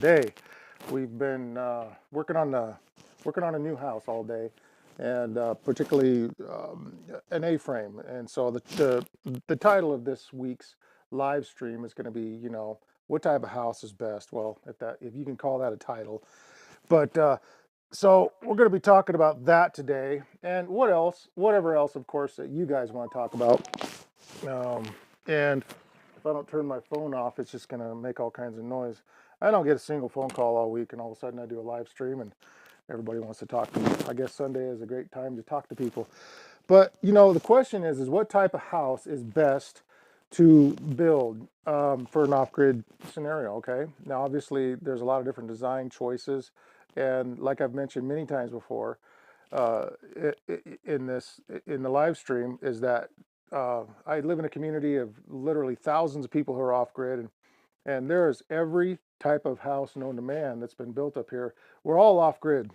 Day. We've been working on a new house all day, and particularly an A-frame. And so the title of this week's live stream is going to be, what type of house is best? Well, if you can call that a title, but so we're going to be talking about that today, and whatever else, of course, that you guys want to talk about. Um, and if I don't turn my phone off, it's just going to make all kinds of noise. I don't get a single phone call all week, and all of a sudden I do a live stream and everybody wants to talk to me. I guess Sunday is a great time to talk to people. But the question is what type of house is best to build for an off-grid scenario? Okay, now obviously there's a lot of different design choices, and like I've mentioned many times before, uh, in the live stream is that I live in a community of literally thousands of people who are off grid, and there's every type of house known to man that's been built up here. We're all off grid.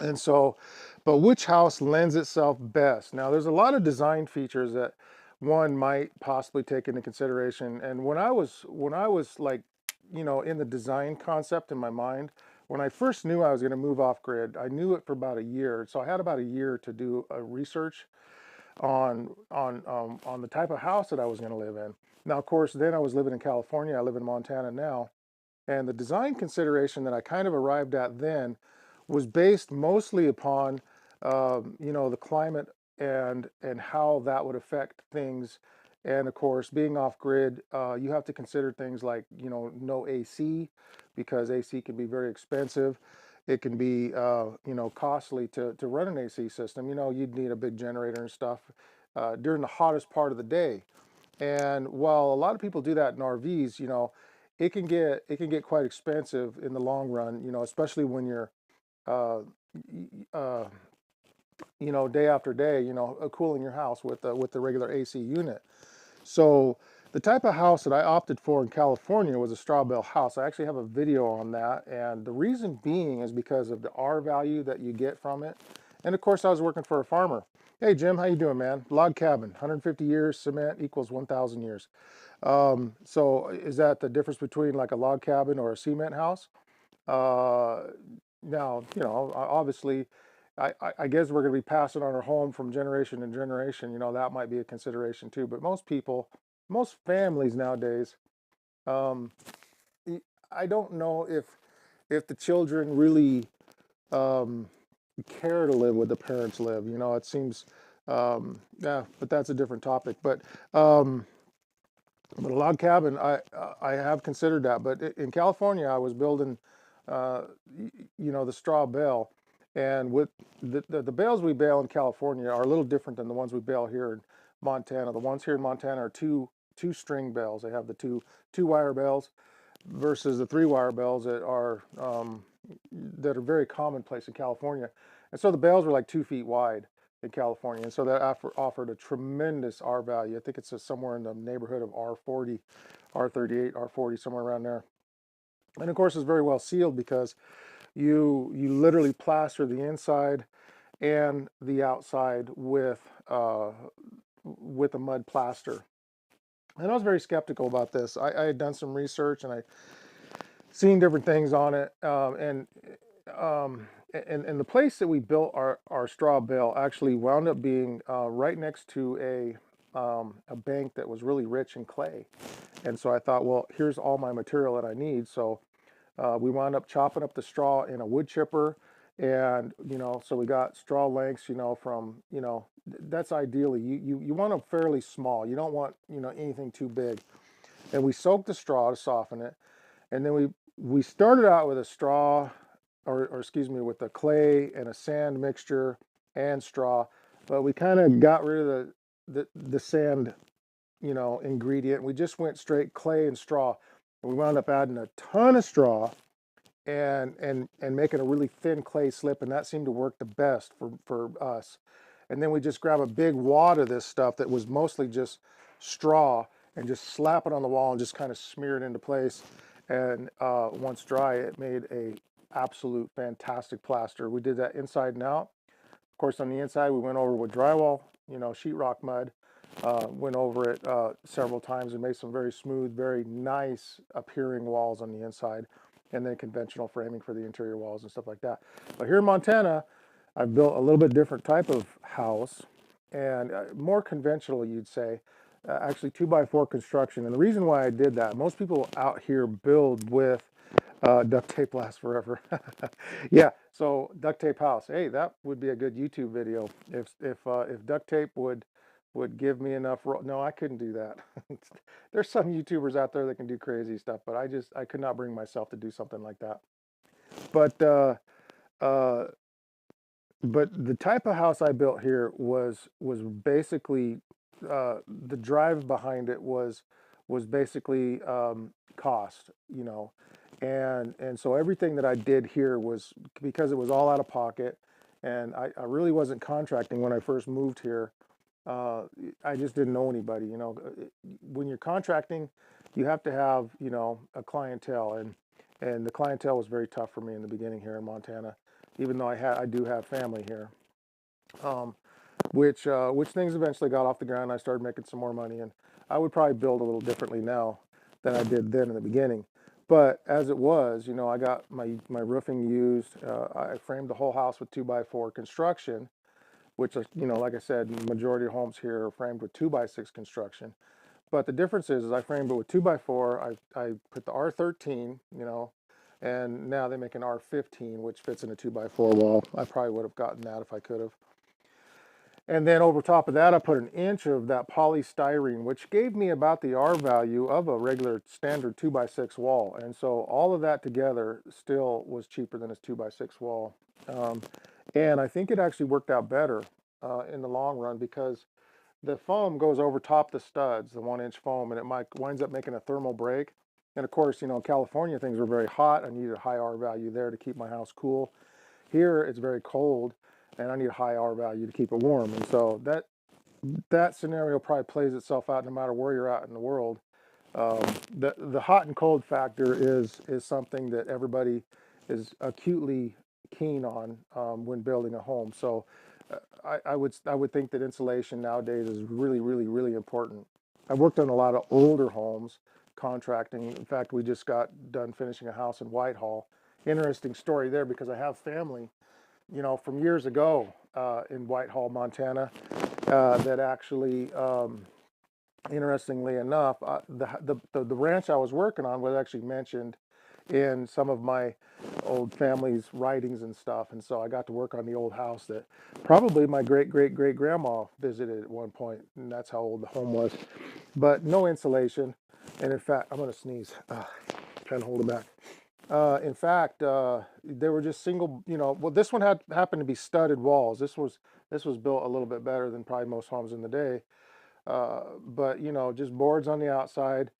And so, but which house lends itself best? Now, there's a lot of design features that one might possibly take into consideration. And when I was like, in the design concept in my mind, when I first knew I was going to move off grid, I knew it for about a year. So I had about a year to do a research on the type of house that I was going to live in. Now, of course, then I was living in California. I live in Montana now, and the design consideration that I kind of arrived at then was based mostly upon, the climate and how that would affect things. And of course, being off grid, you have to consider things like, no AC, because AC can be very expensive. It can be, costly to run an AC system. You'd need a big generator and stuff during the hottest part of the day. And while a lot of people do that in RVs, it can get quite expensive in the long run. Especially when you're uh, uh, day after day, cooling your house with the regular AC unit. So the type of house that I opted for in California was a straw bale house. I actually have a video on that, and the reason being is because of the R value that you get from it. And of course, I was working for a farmer. Hey Jim, how you doing, man? Log cabin, 150 years, cement equals 1,000 years. So is that the difference between like a log cabin or a cement house? Uh, Now, obviously, I guess we're going to be passing on our home from generation to generation. That might be a consideration too. But most people, most families nowadays, um, I don't know if the children really um, care to live where the parents live. It seems, yeah, but that's a different topic. Um, but a log cabin, I have considered that. But in California, I was building, uh, the straw bale, and with the bales we bale in California are a little different than the ones we bale here in Montana. The ones here in Montana are two string bales. They have the two wire bales versus the three wire bales that are very commonplace in California. And so the bales were like 2 feet wide in California, and so that offered a tremendous R value. I think it's somewhere in the neighborhood of R40, R38, R40, somewhere around there. And of course, it's very well sealed because you literally plaster the inside and the outside with a mud plaster. And I was very skeptical about this. I had done some research and I seen different things on it, um, and the place that we built our straw bale actually wound up being right next to a bank that was really rich in clay. And so I thought, well, here's all my material that I need. So we wound up chopping up the straw in a wood chipper, and so we got straw lengths, from that's ideally you want them fairly small. You don't want anything too big. And we soaked the straw to soften it, and then we started out with a straw, or excuse me, with a clay and a sand mixture and straw, but we kind of got rid of the sand, ingredient. We just went straight clay and straw, and we wound up adding a ton of straw and making a really thin clay slip, and that seemed to work the best for us. And then we just grab a big wad of this stuff that was mostly just straw and just slap it on the wall and just kind of smear it into place. And once dry, it made a absolute fantastic plaster. We did that inside and out. Of course, on the inside, we went over with drywall, sheetrock mud. Went over it several times and made some very smooth, very nice appearing walls on the inside. and then conventional framing for the interior walls and stuff like that. But here in Montana, I've built a little bit different type of house, and more conventional, you'd say. Actually, 2x4 construction. And the reason why I did that, most people out here build with duct tape lasts forever. Yeah, so duct tape house. Hey, that would be a good YouTube video. If duct tape would give me enough. No, I couldn't do that. There's some YouTubers out there that can do crazy stuff, but I could not bring myself to do something like that. But uh, but the type of house I built here was basically the drive behind it was basically cost, you know, and so everything that I did here was because it was all out of pocket, and I really wasn't contracting when I first moved here. Uh, I just didn't know anybody, you know. When you're contracting, you have to have, you know, a clientele, and the clientele was very tough for me in the beginning here in Montana, even though I do have family here. Um, which things eventually got off the ground. I started making some more money, and I would probably build a little differently now than I did then in the beginning. But as it was, you know, I got my roofing used. I framed the whole house with 2x4 construction, which is, you know, like I said, majority of homes here are framed with 2x6 construction. But the difference is I framed it with 2x4. I put the R13, you know, and now they make an R15, which fits in a 2x4 wall. I probably would have gotten that if I could have. And then over top of that, I put an inch of that polystyrene, which gave me about the R value of a regular standard 2x6 wall. And so all of that together still was cheaper than a 2x6 wall. Um, and I think it actually worked out better in the long run because the foam goes over top the studs, the 1 inch foam, and it winds up making a thermal break. And of course, you know, in California, things were very hot. I needed a high R value there to keep my house cool. Here, it's very cold, and I need a high R value to keep it warm. And so that scenario probably plays itself out no matter where you're at in the world. The hot and cold factor is something that everybody is acutely keen on when building a home. So I would think that insulation nowadays is really important. I've worked on a lot of older homes contracting. In fact, we just got done finishing a house in Whitehall. Interesting story there because I have family, you know, from years ago in Whitehall, Montana, that actually, interestingly enough, the ranch I was working on was actually mentioned in some of my old family's writings and stuff, and so I got to work on the old house that probably my great grandma visited at one point, and that's how old the home was. But no insulation, and in fact, I'm going to sneeze. Trying to hold it back. In fact, they were just single. You know, well, this one happened to be studded walls. This was built a little bit better than probably most homes in the day. But you know, just boards on the outside,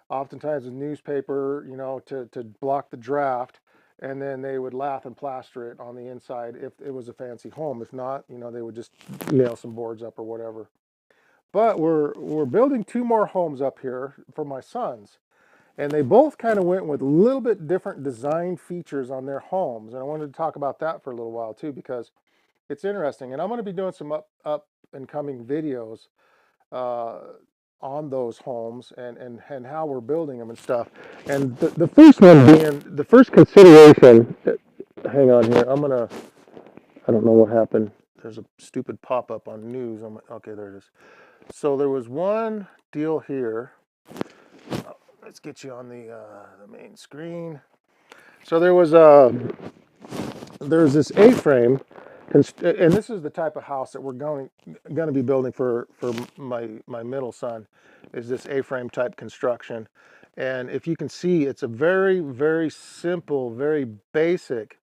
oftentimes with newspaper, you know, to block the draft, and then they would lath and plaster it on the inside if it was a fancy home. If not, you know, they would just nail some boards up or whatever. But we're building two more homes up here for my sons. And they both kind of went with a little bit different design features on their homes. And I wanted to talk about that for a little while too, because it's interesting. And I'm going to be doing some up and coming videos uh, on those homes and how we're building them and stuff. And the first one being the first consideration. Hang on here. I don't know what happened. There's a stupid pop up on news. Okay, there it is. So there was one deal here. Let's get you on the main screen. So there's this A-frame, and this is the type of house that we're going to be building for my middle son, is this A-frame type construction. And if you can see, it's a very simple, very basic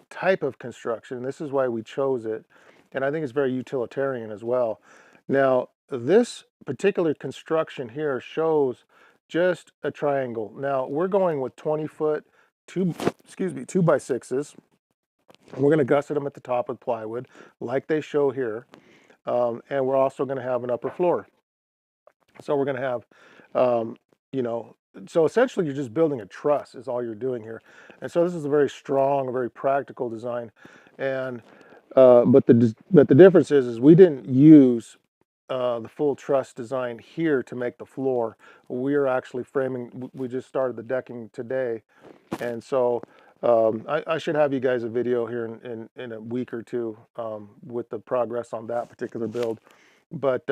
type of construction. This is why we chose it, and I think it's very utilitarian as well. Now, this particular construction here shows just a triangle. Now, we're going with 20-foot, 2x6s. We're going to gusset them at the top with plywood, like they show here, and we're also going to have an upper floor. So we're going to have, you know, so essentially you're just building a truss is all you're doing here. And so this is a very strong, a very practical design. And but the difference is we didn't use the full truss design here to make the floor. We're actually framing, we just started the decking today. And so I should have you guys a video here in a week or two with the progress on that particular build. But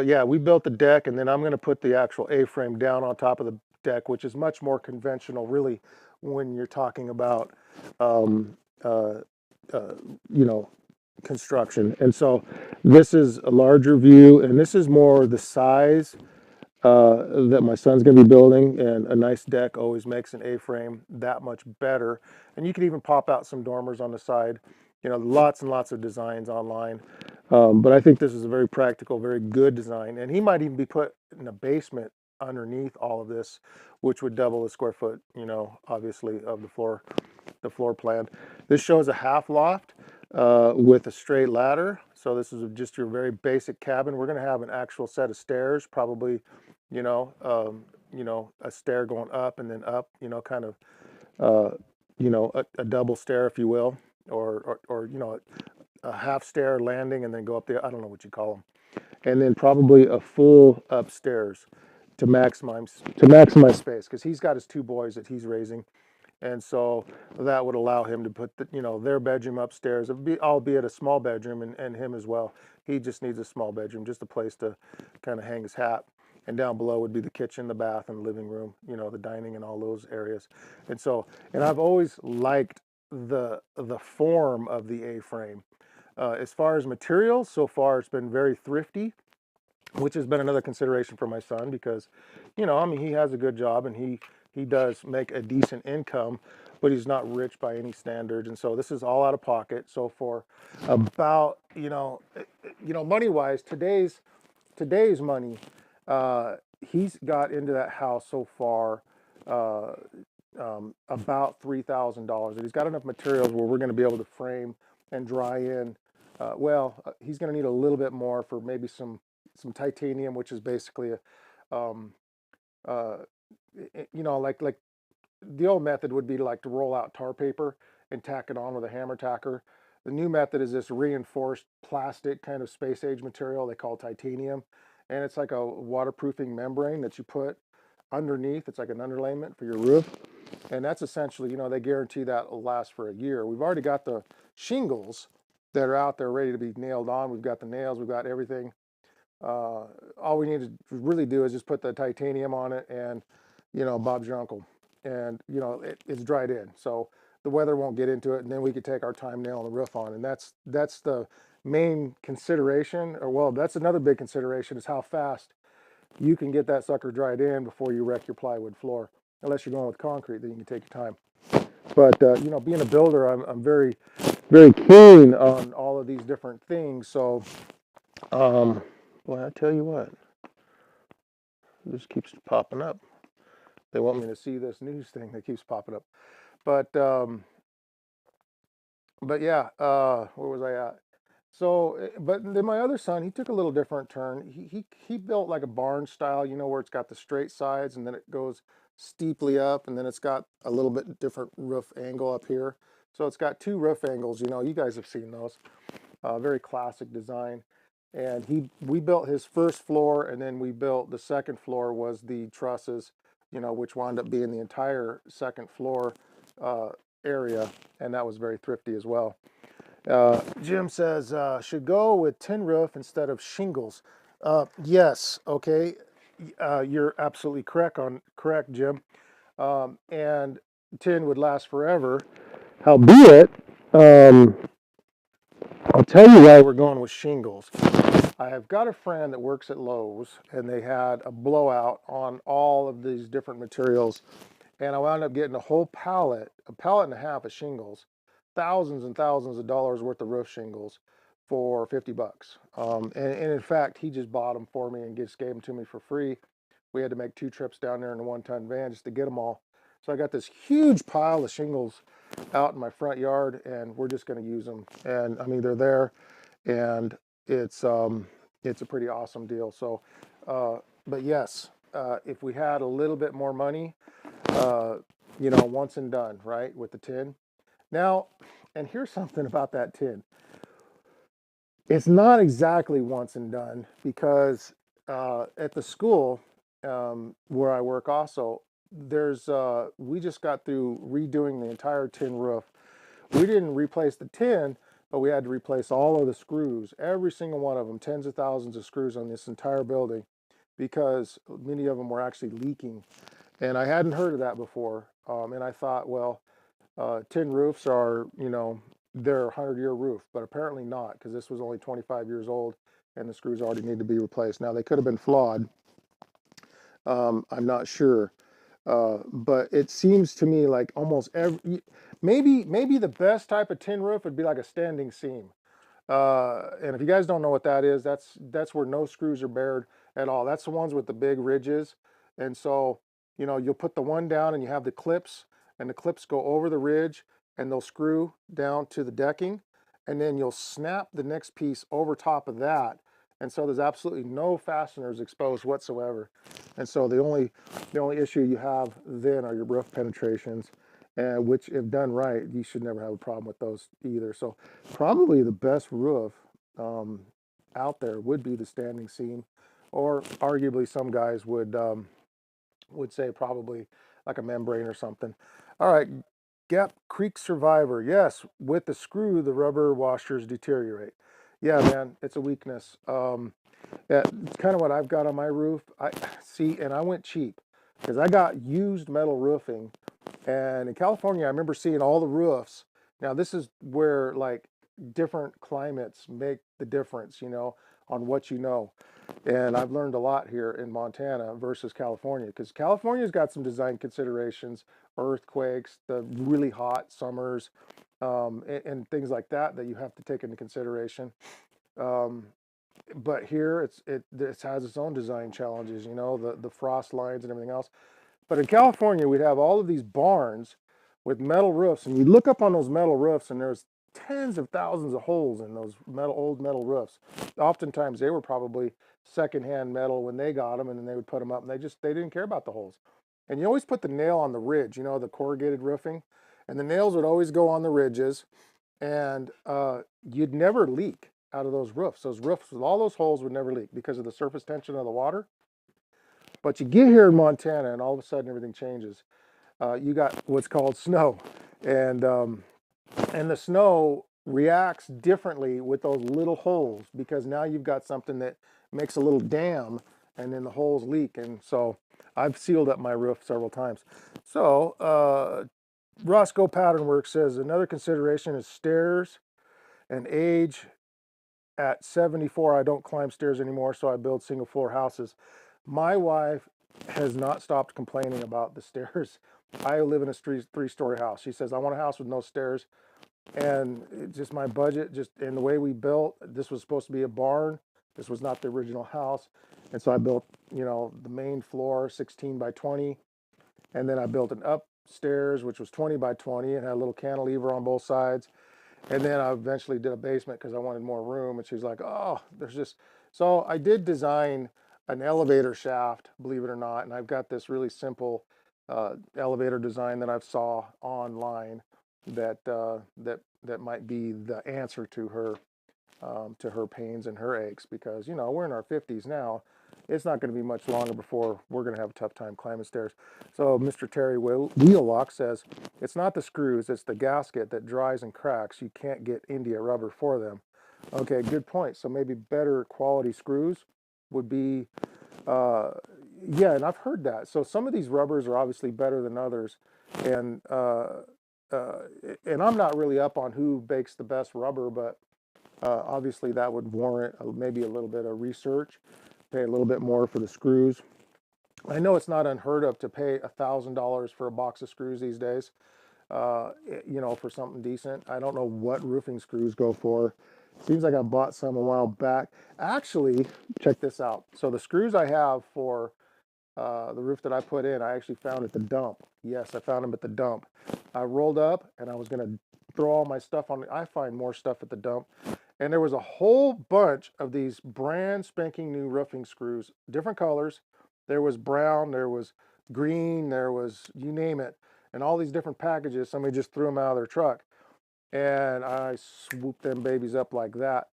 yeah, we built the deck, and then I'm going to put the actual A-frame down on top of the deck, which is much more conventional, really, when you're talking about, um, uh, uh, you know, construction. And so this is a larger view, and this is more the size that my son's going to be building, and a nice deck always makes an A-frame that much better. And you can even pop out some dormers on the side. You know, lots and lots of designs online. But I think this is a very practical, very good design. And he might even be put in a basement underneath all of this, which would double the square foot, you know, obviously, of the floor plan. This shows a half loft with a straight ladder. So this is just your very basic cabin. We're going to have an actual set of stairs, probably, you know, a stair going up and then up, you know, kind of, you know, a double stair, if you will, or you know, a half stair landing and then go up there. I don't know what you call them. And then probably a full upstairs to maximize space, because he's got his two boys that he's raising. And so that would allow him to put the, you know, their bedroom upstairs. It would be, albeit a small bedroom, and him as well. He just needs a small bedroom, just a place to kind of hang his hat. And down below would be the kitchen, the bath, and the living room, you know, the dining and all those areas. And so, and I've always liked the form of the A-frame. As far as materials, so far it's been very thrifty, which has been another consideration for my son, because, you know, I mean, he has a good job, and he does make a decent income, but he's not rich by any standards. And so this is all out of pocket. So for about, money wise, today's money, he's got into that house so far uh, about $3,000. And he's got enough materials where we're going to be able to frame and dry in. He's going to need a little bit more for maybe some titanium, which is basically a, uh, you know, like the old method would be like to roll out tar paper and tack it on with a hammer tacker. The new method is this reinforced plastic kind of space age material they call titanium, and it's like a waterproofing membrane that you put underneath. It's like an underlayment for your roof, and that's essentially, you know, they guarantee that will last for a year. We've already got the shingles that are out there ready to be nailed on. We've got the nails, we've got everything. All we need to really do is just put the titanium on it, and, you know, Bob's your uncle. And, you know, it's dried in, so the weather won't get into it, and then we could take our time nailing the roof on. And that's the main consideration. Or, well, that's another big consideration, is how fast you can get that sucker dried in before you wreck your plywood floor. Unless you're going with concrete, then you can take your time. But you know, being a builder, I'm very, very keen on all of these different things. So boy, I tell you what, this keeps popping up. They want me to see this news thing that keeps popping up. But yeah, where was I at? So, but then my other son, he took a little different turn. He built like a barn style, you know, where it's got the straight sides and then it goes steeply up, and then it's got a little bit different roof angle up here. So it's got two roof angles. You know, you guys have seen those. Very classic design. And we built his first floor, and then we built the second floor was the trusses, you know, which wound up being the entire second floor uh, area, and that was very thrifty as well. Jim says should go with tin roof instead of shingles. Yes, okay, you're absolutely correct, Jim. And tin would last forever. Howbeit, I'll tell you why we're going with shingles. I have got a friend that works at Lowe's, and they had a blowout on all of these different materials, and I wound up getting a whole pallet, a pallet and a half of shingles, thousands and thousands of dollars worth of roof shingles for 50 bucks. And in fact, he just bought them for me and just gave them to me for free. We had to make 2 trips down there in a 1-ton van just to get them all. So I got this huge pile of shingles out in my front yard, and we're just going to use them. And I mean, they're there, and it's a pretty awesome deal. So, but yes, if we had a little bit more money, you know, once and done, right, with the tin. Now, and here's something about that tin. It's not exactly once and done because at the school where I work also, we just got through redoing the entire tin roof. We didn't replace the tin, but we had to replace all of the screws, every single one of them, tens of thousands of screws on this entire building because many of them were actually leaking. And I hadn't heard of that before. And I thought, well, tin roofs are, they're a 100-year roof, but apparently not because this was only 25 years old and the screws already need to be replaced. Now, they could have been flawed. I'm not sure. But it seems to me like almost maybe the best type of tin roof would be like a standing seam. And if you guys don't know what that is, that's where no screws are bared at all. That's the ones with the big ridges. And so, you'll put the one down and you have the clips, and the clips go over the ridge and they'll screw down to the decking. And then you'll snap the next piece over top of that. And so there's absolutely no fasteners exposed whatsoever. And so the only issue you have then are your roof penetrations, which if done right, you should never have a problem with those either. So probably the best roof um, out there would be the standing seam, or arguably some guys would say probably like a membrane or something. All right, Gap Creek Survivor. Yes, with the screw, the rubber washers deteriorate. Yeah, man, it's a weakness. Yeah, it's kind of what I've got on my roof. I see, and I went cheap because I got used metal roofing. And in California, I remember seeing all the roofs. Now, this is where like different climates make the difference, on what you know. And I've learned a lot here in Montana versus California because California's got some design considerations, earthquakes, the really hot summers, and things like that that you have to take into consideration. Um, but here it has its own design challenges, the frost lines and everything else. But in California, we'd have all of these barns with metal roofs, and you look up on those metal roofs, and there's tens of thousands of holes in those old metal roofs. Oftentimes, they were probably secondhand metal when they got them, and then they would put them up, and they didn't care about the holes. And you always put the nail on the ridge, the corrugated roofing, and the nails would always go on the ridges, and you'd never leak out of those roofs. Those roofs with all those holes would never leak because of the surface tension of the water. But you get here in Montana, and all of a sudden everything changes. You got what's called snow, and um, and the snow reacts differently with those little holes because now you've got something that makes a little dam, and then the holes leak. And so I've sealed up my roof several times. So Roscoe Pattern Works says another consideration is stairs and age. At 74, I don't climb stairs anymore, so I build single floor houses. My wife has not stopped complaining about the stairs. I live in a three-story house. She says, I want a house with no stairs. And it's just my budget, just in the way we built, this was supposed to be a barn. This was not the original house. And so I built, the main floor, 16 by 20. And then I built an upstairs, which was 20 by 20 and had a little cantilever on both sides. And then I eventually did a basement because I wanted more room. And she's like, oh, there's just. So I did design an elevator shaft, believe it or not. And I've got this really simple elevator design that I've saw online that might be the answer to her pains and her aches because, we're in our 50s now. It's not going to be much longer before we're going to have a tough time climbing stairs. So Mr. Terry Wheelock says, it's not the screws, it's the gasket that dries and cracks. You can't get India rubber for them. Okay, good point. So maybe better quality screws would be, uh, yeah, and I've heard that. So some of these rubbers are obviously better than others. And, uh, uh, and I'm not really up on who bakes the best rubber, but obviously that would warrant maybe a little bit of research, pay a little bit more for the screws. I know it's not unheard of to pay $1,000 for a box of screws these days, for something decent. I don't know what roofing screws go for. Seems like I bought some a while back. Actually, check this out. So the screws I have for the roof that I put in, I actually found at the dump. Yes, I found them at the dump. I rolled up and I was going to throw all my stuff on. I find more stuff at the dump. And there was a whole bunch of these brand spanking new roofing screws, different colors. There was brown, there was green, there was you name it, and all these different packages. Somebody just threw them out of their truck, and I swooped them babies up like that.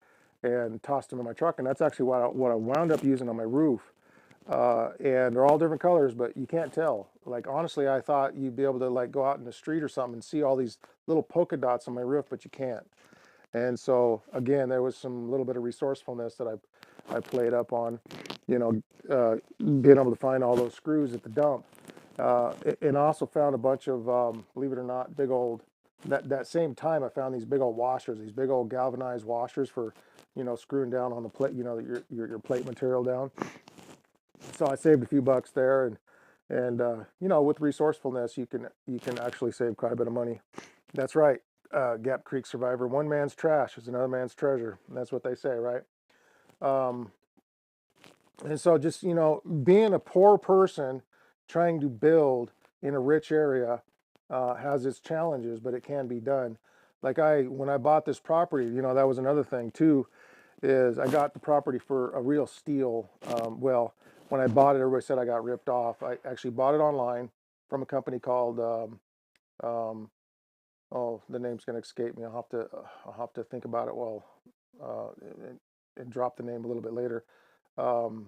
and tossed them in my truck. And that's actually what I wound up using on my roof. And they're all different colors, but you can't tell. Like honestly, I thought you'd be able to like go out in the street or something and see all these little polka dots on my roof, but you can't. And so again, there was some little bit of resourcefulness that I played up on, you know, being able to find all those screws at the dump. And I also found a bunch of, believe it or not, big old. That same time, I found these big old washers, these big old galvanized washers for, screwing down on the plate, your plate material down. So I saved a few bucks there, and with resourcefulness, you can actually save quite a bit of money. That's right. Gap Creek survivor. One man's trash is another man's treasure. That's what they say, right? Um, and so just, being a poor person trying to build in a rich area has its challenges, but it can be done. Like when I bought this property, that was another thing too, is I got the property for a real steal. Well, when I bought it, everybody said I got ripped off. I actually bought it online from a company called, um, oh, the name's going to escape me. I'll have to think about it. Well, and drop the name a little bit later. Um,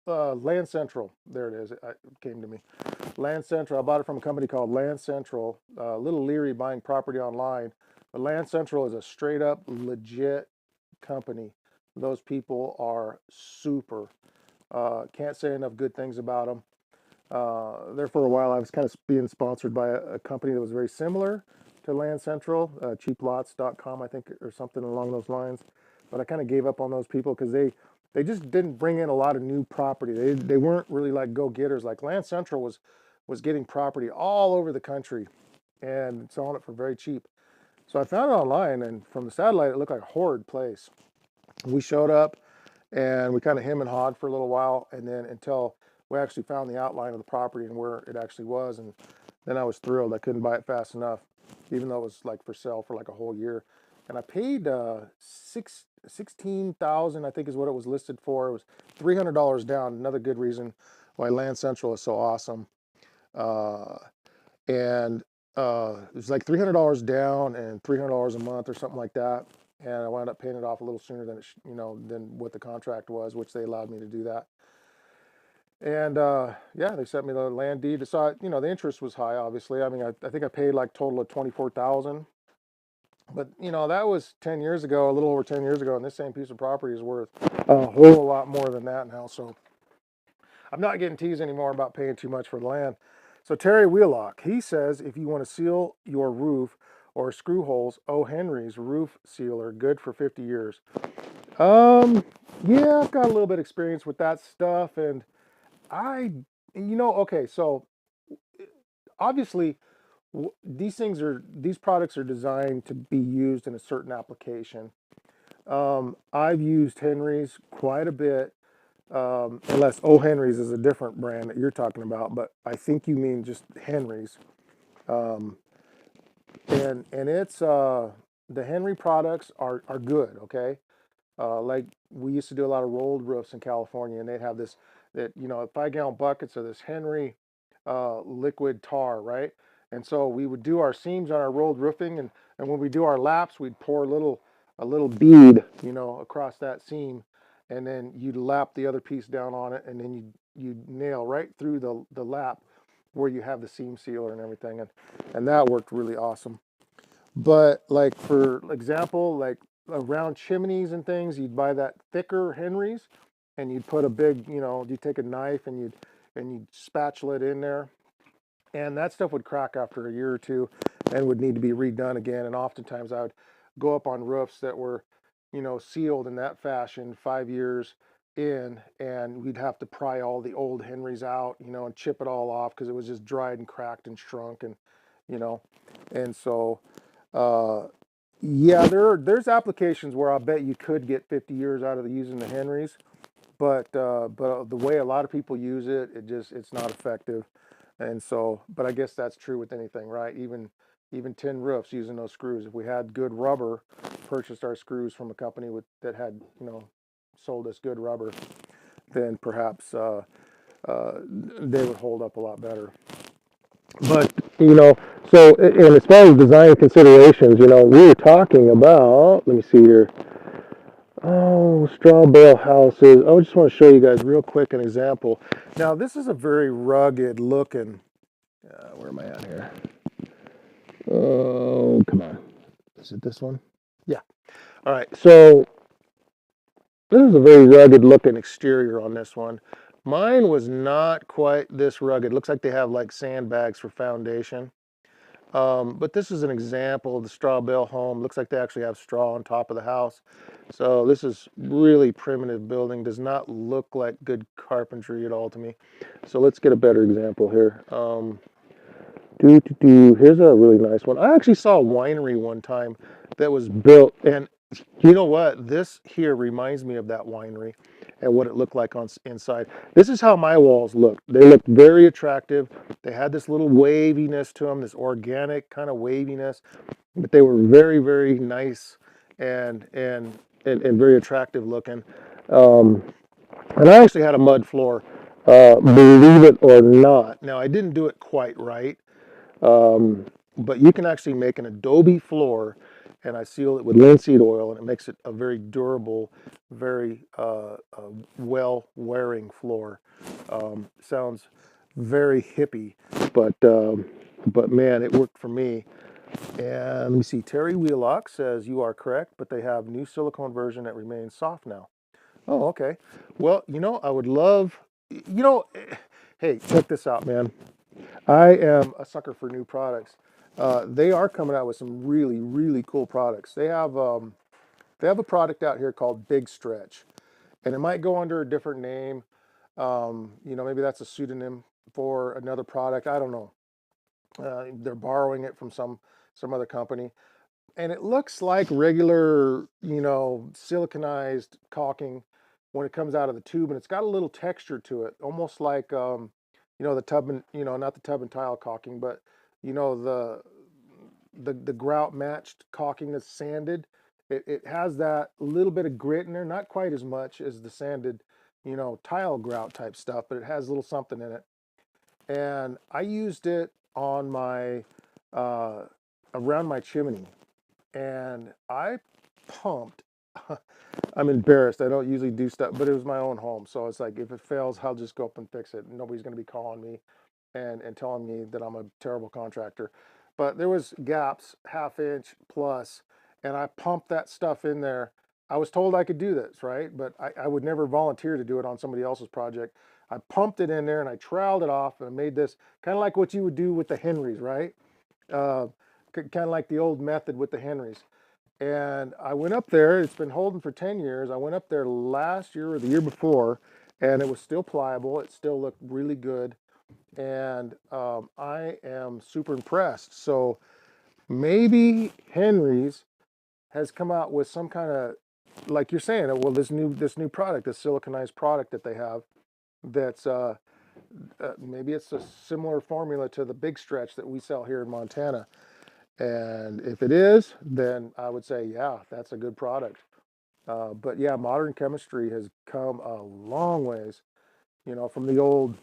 Land Central. There it is. It came to me. Land Central. I bought it from a company called Land Central. A little leery buying property online, but Land Central is a straight up legit company. Those people are super. Can't say enough good things about them. There for a while, I was kind of being sponsored by a company that was very similar to Land Central, cheaplots.com, I think, or something along those lines. But I kind of gave up on those people because they just didn't bring in a lot of new property. They weren't really like go-getters. Like Land Central was getting property all over the country and selling it for very cheap. So I found it online, and from the satellite, it looked like a horrid place. We showed up and we kind of hem and hawed for a little while, and then until we actually found the outline of the property and where it actually was, and then I was thrilled. I couldn't buy it fast enough, even though it was like for sale for like a whole year. And I paid 16,000, I think is what it was listed for. It was $300 down. Another good reason why Land Central is so awesome. Uh, and it was like $300 down and $300 a month or something like that. And I wound up paying it off a little sooner than what the contract was, which they allowed me to do that. And yeah, they sent me the land deed. So the interest was high, obviously. I mean, I think I paid like total of 24,000. But that was 10 years ago, a little over 10 years ago, and this same piece of property is worth a whole lot more than that now. So I'm not getting teased anymore about paying too much for the land. So Terry Wheelock, he says if you want to seal your roof or screw holes, O. Henry's roof sealer, good for 50 years. Yeah, I've got a little bit of experience with that stuff, and okay, so obviously these products are designed to be used in a certain application. I've used Henry's quite a bit, unless O. Henry's is a different brand that you're talking about, but I think you mean just Henry's. Um, and it's the Henry products are good, okay? Like we used to do a lot of rolled roofs in California, and they'd have this that 5-gallon buckets of this Henry liquid tar, right? And so we would do our seams on our rolled roofing, and when we do our laps, we'd pour a little bead, across that seam, and then you'd lap the other piece down on it, and then you'd nail right through the lap where you have the seam sealer and everything, and that worked really awesome. But like for example, like around chimneys and things, you'd buy that thicker Henry's, and you'd put a big, you'd take a knife and you'd spatula it in there, and that stuff would crack after a year or two, and would need to be redone again. And oftentimes I would go up on roofs that were, sealed in that fashion 5 years in, and we'd have to pry all the old Henrys out, and chip it all off because it was just dried and cracked and shrunk, and you know, and so. Uh, yeah, there's applications where I bet you could get 50 years out of using the Henrys, but the way a lot of people use it, it's not effective, and so. But I guess that's true with anything, right? Even tin roofs using those screws. If we had good rubber, purchased our screws from a company that had sold us good rubber, then perhaps they would hold up a lot better. But so and as far as design considerations, we were talking about. Let me see here. Oh, straw bale houses. I just want to show you guys real quick an example. Now, this is a very rugged looking. Where am I at here? Oh, come on. Is it this one? Yeah. All right. So this is a very rugged looking exterior on this one. Mine was not quite this rugged. Looks like they have like sandbags for foundation. But this is an example of the straw bale home. Looks like they actually have straw on top of the house. So this is really primitive building. Does not look like good carpentry at all to me. So let's get a better example here. Here's a really nice one. I actually saw a winery one time that was built, and you know what? This here reminds me of that winery and what it looked like on inside. This is how my walls looked. They looked very attractive. They had this little waviness to them, this organic kind of waviness, but they were very, very nice and very attractive looking. Um, and I actually had a mud floor, believe it or not. Now I didn't do it quite right. Um, but you can actually make an adobe floor, and I seal it with linseed oil, and it makes it a very durable, very well-wearing floor. Sounds very hippie, but man, it worked for me. And let me see. Terry Wheelock says you are correct, but they have new silicone version that remains soft now. Oh, okay. Well, I would love, hey, check this out, man. I am a sucker for new products. They are coming out with some really, really cool products. They have a product out here called Big Stretch, and it might go under a different name. Maybe that's a pseudonym for another product. I don't know. They're borrowing it from some other company, and it looks like regular, siliconized caulking when it comes out of the tube, and it's got a little texture to it, almost like the tub and not the tub and tile caulking, but you know the the grout matched caulking that's sanded. It has that little bit of grit in there, not quite as much as the sanded, tile grout type stuff, but it has a little something in it. And I used it on my around my chimney, and I pumped. I'm embarrassed. I don't usually do stuff, but it was my own home, so it's like if it fails, I'll just go up and fix it. Nobody's going to be calling me and telling me that I'm a terrible contractor. But there was gaps, half inch plus, and I pumped that stuff in there. I was told I could do this, right? But I would never volunteer to do it on somebody else's project. I pumped it in there and I troweled it off and made this kind of like what you would do with the Henrys, right? Uh, kind of like the old method with the Henrys. And I went up there, it's been holding for 10 years. I went up there last year or the year before, and it was still pliable. It still looked really good. And I am super impressed. So maybe Henry's has come out with some kind of, like you're saying, well, this new product, this siliconized product that they have, that's maybe it's a similar formula to the Big Stretch that we sell here in Montana. And if it is, then I would say, yeah, that's a good product. But yeah, modern chemistry has come a long ways, from the old.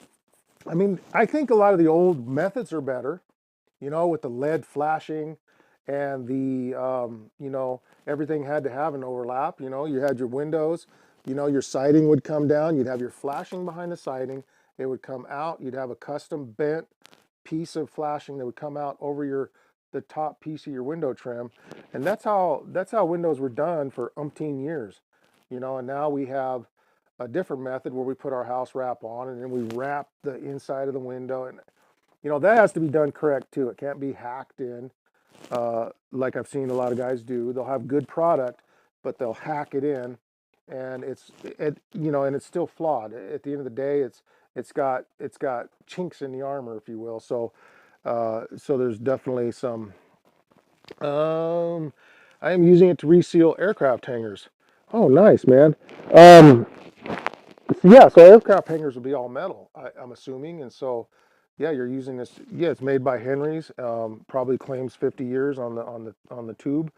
I mean, I think a lot of the old methods are better, with the lead flashing and everything had to have an overlap. You had your windows, your siding would come down, you'd have your flashing behind the siding, it would come out, you'd have a custom bent piece of flashing that would come out over the top piece of your window trim. And that's how windows were done for umpteen years. And now we have a different method where we put our house wrap on and then we wrap the inside of the window, and that has to be done correct too. It can't be hacked in, like I've seen a lot of guys do. They'll have good product, but they'll hack it in, and and it's still flawed. At the end of the day, it's got chinks in the armor, if you will. So there's definitely some. Um, I am using it to reseal aircraft hangars. Oh, nice, man. Um, yeah, so aircraft hangars will be all metal, I'm assuming, and so yeah, you're using this. Yeah, it's made by Henry's. Probably claims 50 years on the tube,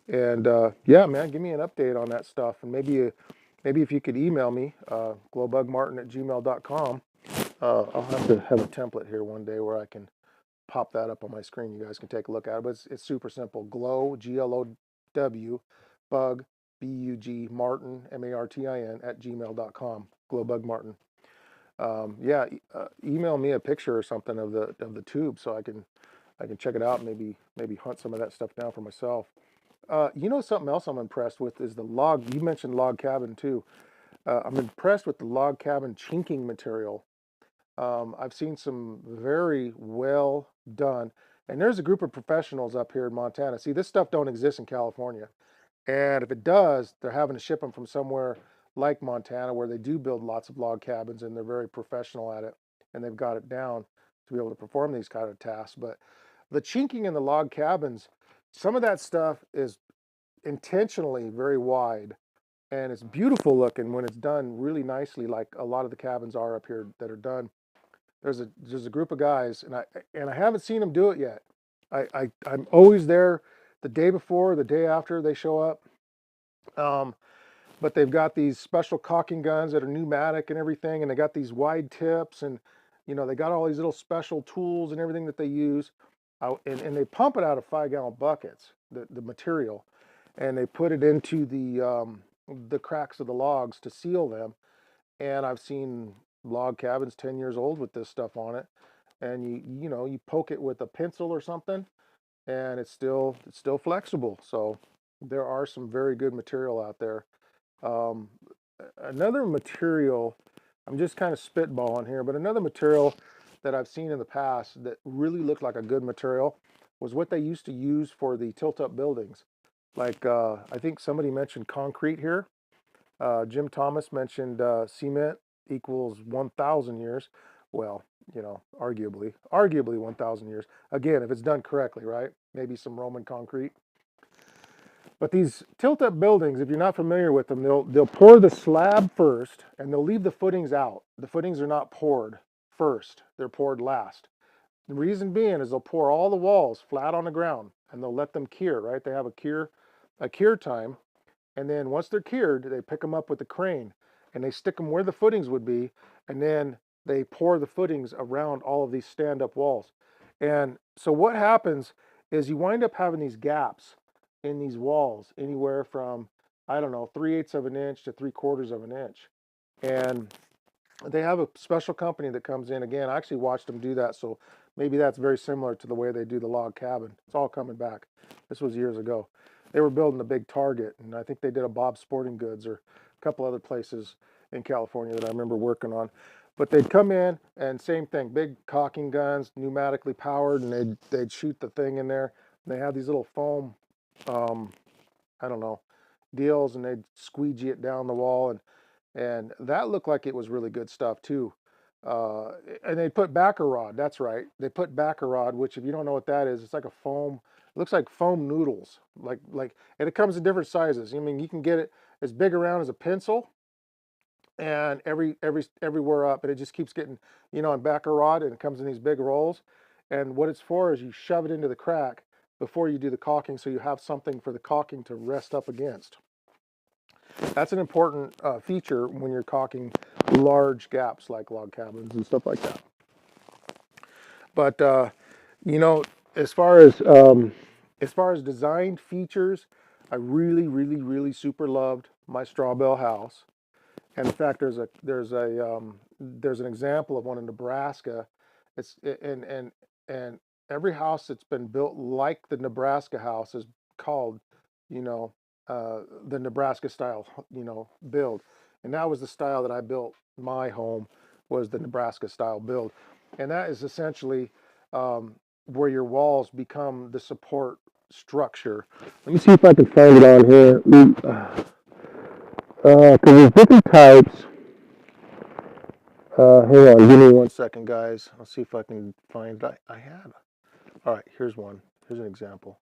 and yeah, man, give me an update on that stuff, and maybe if you could email me, glowbugmartin@gmail.com. I'll have to have a template here one day where I can pop that up on my screen. You guys can take a look at it, but it's super simple. Glow, Glow, bug Glowbug Martin, Martin at gmail.com. Glowbug Martin. Yeah, email me a picture or something of the tube so I can check it out. And maybe hunt some of that stuff down for myself. Something else I'm impressed with is the log. You mentioned log cabin too. I'm impressed with the log cabin chinking material. I've seen some very well done, and there's a group of professionals up here in Montana. See, this stuff don't exist in California, and if it does, they're having to ship them from somewhere like Montana, where they do build lots of log cabins, and they're very professional at it, and they've got it down to be able to perform these kind of tasks. But the chinking in the log cabins, some of that stuff is intentionally very wide, and it's beautiful looking when it's done really nicely, like a lot of the cabins are up here that are done. There's a group of guys, and I haven't seen them do it yet. I'm always there the day before, the day after they show up. Um, but they've got these special caulking guns that are pneumatic and everything, and they got these wide tips, and they got all these little special tools and everything that they use, and they pump it out of 5-gallon buckets, the material, and they put it into the cracks of the logs to seal them. And I've seen log cabins 10 years old with this stuff on it, and you poke it with a pencil or something, and it's still flexible. So there are some very good material out there. um, Another material, I'm just kind of spitballing here, but another material that I've seen in the past that really looked like a good material was what they used to use for the tilt-up buildings. Like I think somebody mentioned concrete here. Jim Thomas mentioned cement equals 1,000 years. Well, arguably 1,000 years. Again, if it's done correctly, right? Maybe some Roman concrete. But these tilt-up buildings, if you're not familiar with them, they'll pour the slab first, and they'll leave the footings out. The footings are not poured first; they're poured last. The reason being is they'll pour all the walls flat on the ground, and they'll let them cure. Right? They have a cure time, and then once they're cured, they pick them up with the crane, and they stick them where the footings would be, and then they pour the footings around all of these stand-up walls. And so what happens is you wind up having these gaps in these walls, anywhere from, I don't know, 3/8 of an inch to 3/4 of an inch. And they have a special company that comes in. Again, I actually watched them do that, so maybe that's very similar to the way they do the log cabin. It's all coming back. This was years ago. They were building a big Target, and I think they did a Bob's Sporting Goods or a couple other places in California that I remember working on. But they'd come in and same thing, big caulking guns, pneumatically powered, and they'd shoot the thing in there. And they have these little foam, um, I don't know, deals, and they'd squeegee it down the wall, and that looked like it was really good stuff too. Uh, and they put backer rod. That's right. They put backer rod, which if you don't know what that is, it's like a foam. It looks like foam noodles, and it comes in different sizes. I mean, you can get it as big around as a pencil, and everywhere up, and it just keeps getting, on backer rod, and it comes in these big rolls. And what it's for is you shove it into the crack before you do the caulking, so you have something for the caulking to rest up against. That's an important feature when you're caulking large gaps like log cabins and stuff like that. But you know, as far as design features, I really, really, really super loved my straw bale house. And in fact, there's an example of one in Nebraska. It's and every house that's been built like the Nebraska house is called, you know, the Nebraska style, build. And that was the style that I built my home, was the Nebraska style build. And that is essentially where your walls become the support structure. Let me see if I can find it on here. Because there's different types. Hang on, give me 1 second, guys. I'll see if I can find. I have. All right, here's one. Here's an example.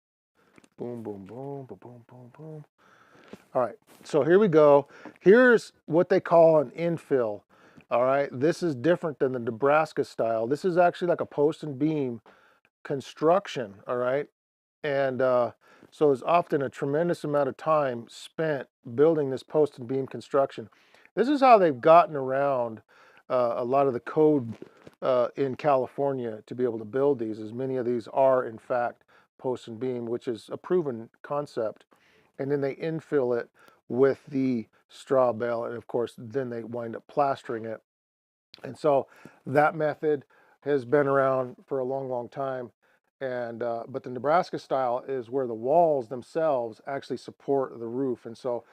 Boom, boom, boom, boom, boom, boom, boom. All right, so here we go. Here's what they call an infill. All right, this is different than the Nebraska style. This is actually like a post and beam construction. All right, and so there's often a tremendous amount of time spent building this post and beam construction. This is how they've gotten around a lot of the code in California to be able to build these, as many of these are in fact post and beam, which is a proven concept. And then they infill it with the straw bale, and of course then they wind up plastering it. And so that method has been around for a long, long time. And but the Nebraska style is where the walls themselves actually support the roof. And so,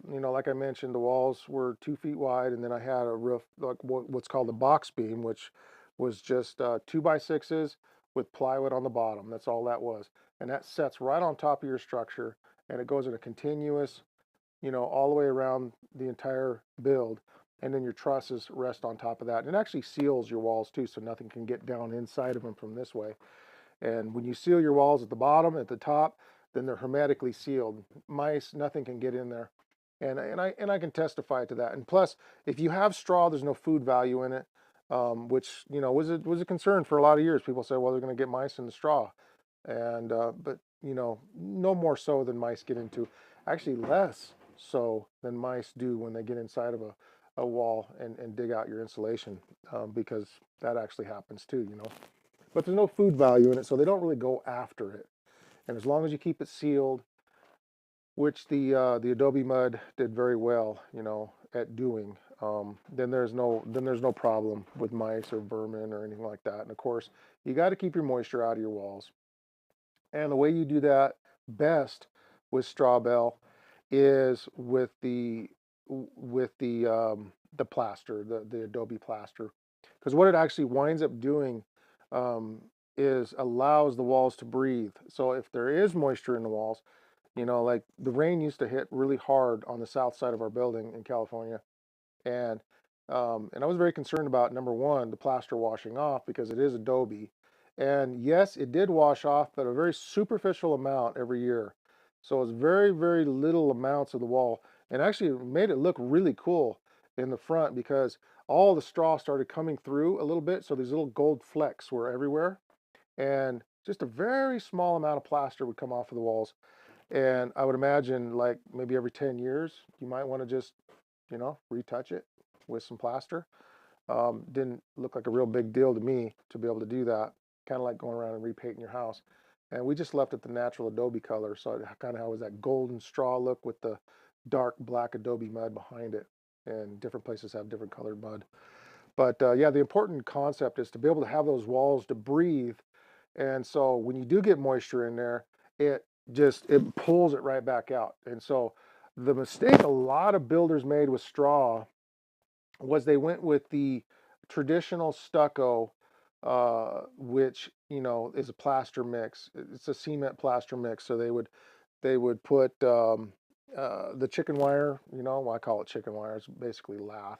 like I mentioned, the walls were 2 feet wide, and then I had a roof like what's called a box beam, which was just 2x6s with plywood on the bottom. That's all that was, and that sets right on top of your structure, and it goes in a continuous, all the way around the entire build. And then your trusses rest on top of that. And it actually seals your walls too, so nothing can get down inside of them from this way. And when you seal your walls at the bottom, at the top, then they're hermetically sealed. Mice, nothing can get in there. And I can testify to that. And plus, if you have straw, there's no food value in it, which was a concern for a lot of years. People say, well, they're going to get mice in the straw, and but no more so than mice get into, actually less so than mice do when they get inside of a wall and dig out your insulation, because that actually happens too. But there's no food value in it, so they don't really go after it. And as long as you keep it sealed, which the adobe mud did very well, at doing, then there's no problem with mice or vermin or anything like that. And of course, you got to keep your moisture out of your walls. And the way you do that best with straw bale is with the plaster, the adobe plaster, because what it actually winds up doing, um, is allows the walls to breathe. So if there is moisture in the walls, like the rain used to hit really hard on the south side of our building in California, and and I was very concerned about, number one, the plaster washing off because it is adobe, and yes, it did wash off, but a very superficial amount every year. So it's very, very little amounts of the wall, and actually it made it look really cool in the front because all the straw started coming through a little bit, so these little gold flecks were everywhere, and just a very small amount of plaster would come off of the walls. And I would imagine, like, maybe every 10 years, you might want to just, retouch it with some plaster. Didn't look like a real big deal to me to be able to do that. Kind of like going around and repainting your house. And we just left it the natural adobe color. So it kind of has that golden straw look with the dark black adobe mud behind it. And different places have different colored mud. But yeah, the important concept is to be able to have those walls to breathe. And so when you do get moisture in there, it pulls it right back out. And so the mistake a lot of builders made with straw was they went with the traditional stucco, which is a plaster mix. It's a cement plaster mix. So they would put the chicken wire. Well, I call it chicken wire. It's basically lath.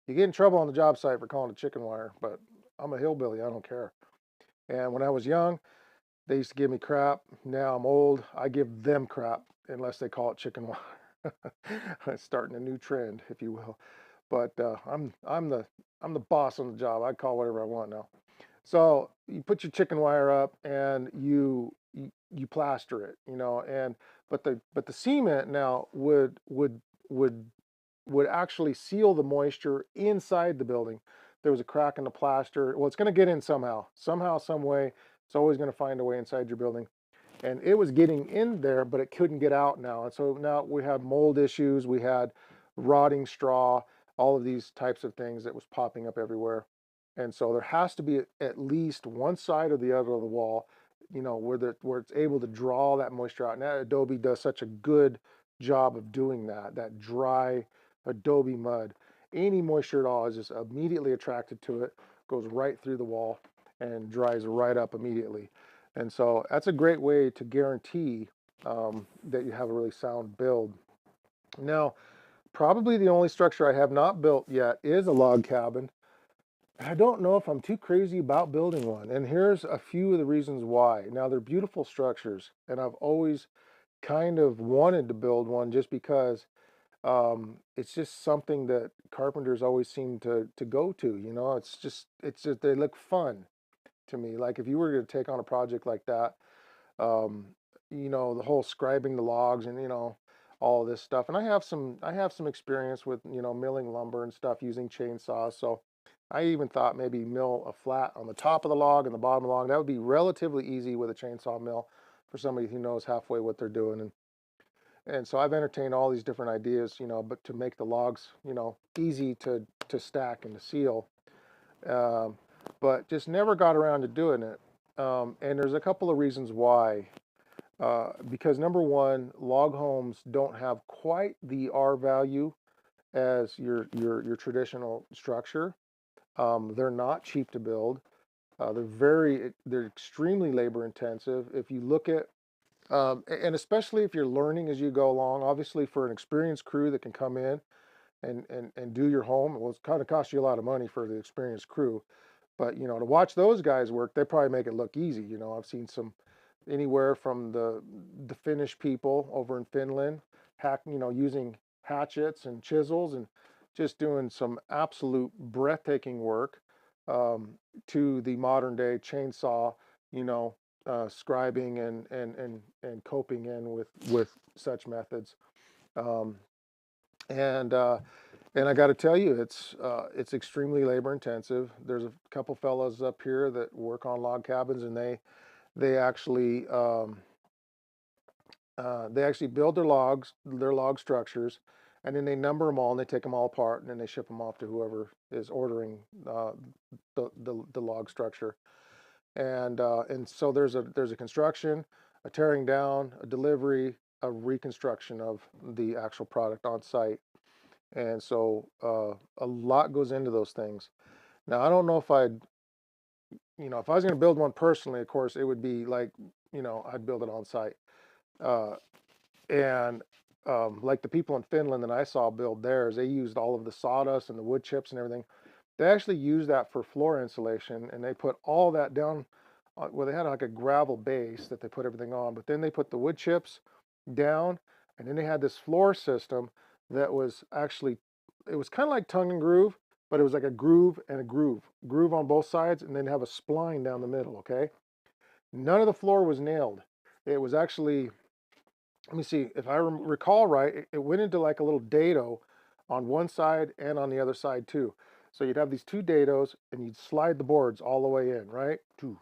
You get in trouble on the job site for calling it chicken wire, but I'm a hillbilly. I don't care. And when I was young, they used to give me crap. Now I'm old. I give them crap unless they call it chicken wire. It's starting a new trend, if you will. But I'm the boss on the job. I call whatever I want now. So you put your chicken wire up and you plaster it, and but the cement now would would actually seal the moisture inside the building. There was a crack in the plaster. Well, it's going to get in somehow, some way. It's always going to find a way inside your building. And it was getting in there, but it couldn't get out now. And so now we had mold issues. We had rotting straw, all of these types of things that was popping up everywhere. And so there has to be at least one side or the other of the wall, where it's able to draw that moisture out. And that Adobe does such a good job of doing that. That dry adobe mud, any moisture at all is just immediately attracted to it, goes right through the wall and dries right up immediately. And so that's a great way to guarantee, that you have a really sound build. Now, probably the only structure I have not built yet is a log cabin. I don't know if I'm too crazy about building one, and here's a few of the reasons why. Now, they're beautiful structures, and I've always kind of wanted to build one just because, it's just something that carpenters always seem to go to. It's just they look fun to me. Like if you were to take on a project like that, um, the whole scribing the logs and all of this stuff. And I have some experience with milling lumber and stuff using chainsaws. So I even thought maybe mill a flat on the top of the log and the bottom of the log. That would be relatively easy with a chainsaw mill for somebody who knows halfway what they're doing. And so I've entertained all these different ideas, but to make the logs, easy to stack and to seal, um, but just never got around to doing it. And there's a couple of reasons why. Because number one, log homes don't have quite the R value as your traditional structure. They're not cheap to build. They're extremely labor intensive. If you look at and especially if you're learning as you go along, obviously for an experienced crew that can come in and do your home, well, it's kind of cost you a lot of money for the experienced crew. But to watch those guys work, they probably make it look easy. I've seen some anywhere from the Finnish people over in Finland, using hatchets and chisels and just doing some absolute breathtaking work, um, to the modern day chainsaw, you know, scribing and coping in with such methods. Um, and and I got to tell you, it's extremely labor intensive. There's a couple fellows up here that work on log cabins, and they actually build their log structures, and then they number them all, and they take them all apart, and then they ship them off to whoever is ordering the log structure. And so there's a construction, a tearing down, a delivery, a reconstruction of the actual product on site. And so a lot goes into those things. Now, I don't know if I was going to build one personally, of course, it would be like, I'd build it on site. Uh, and like the people in Finland that I saw build theirs, they used all of the sawdust and the wood chips and everything. They actually used that for floor insulation, and they put all that down. Well, they had like a gravel base that they put everything on, but then they put the wood chips down, and then they had this floor system that was actually, it was kind of like tongue and groove, but it was like a groove and a groove on both sides, and then have a spline down the middle. Okay, none of the floor was nailed. It was actually, let me see, if I recall right, it went into like a little dado on one side and on the other side too. So you'd have these two dados, and you'd slide the boards all the way in, right? Two,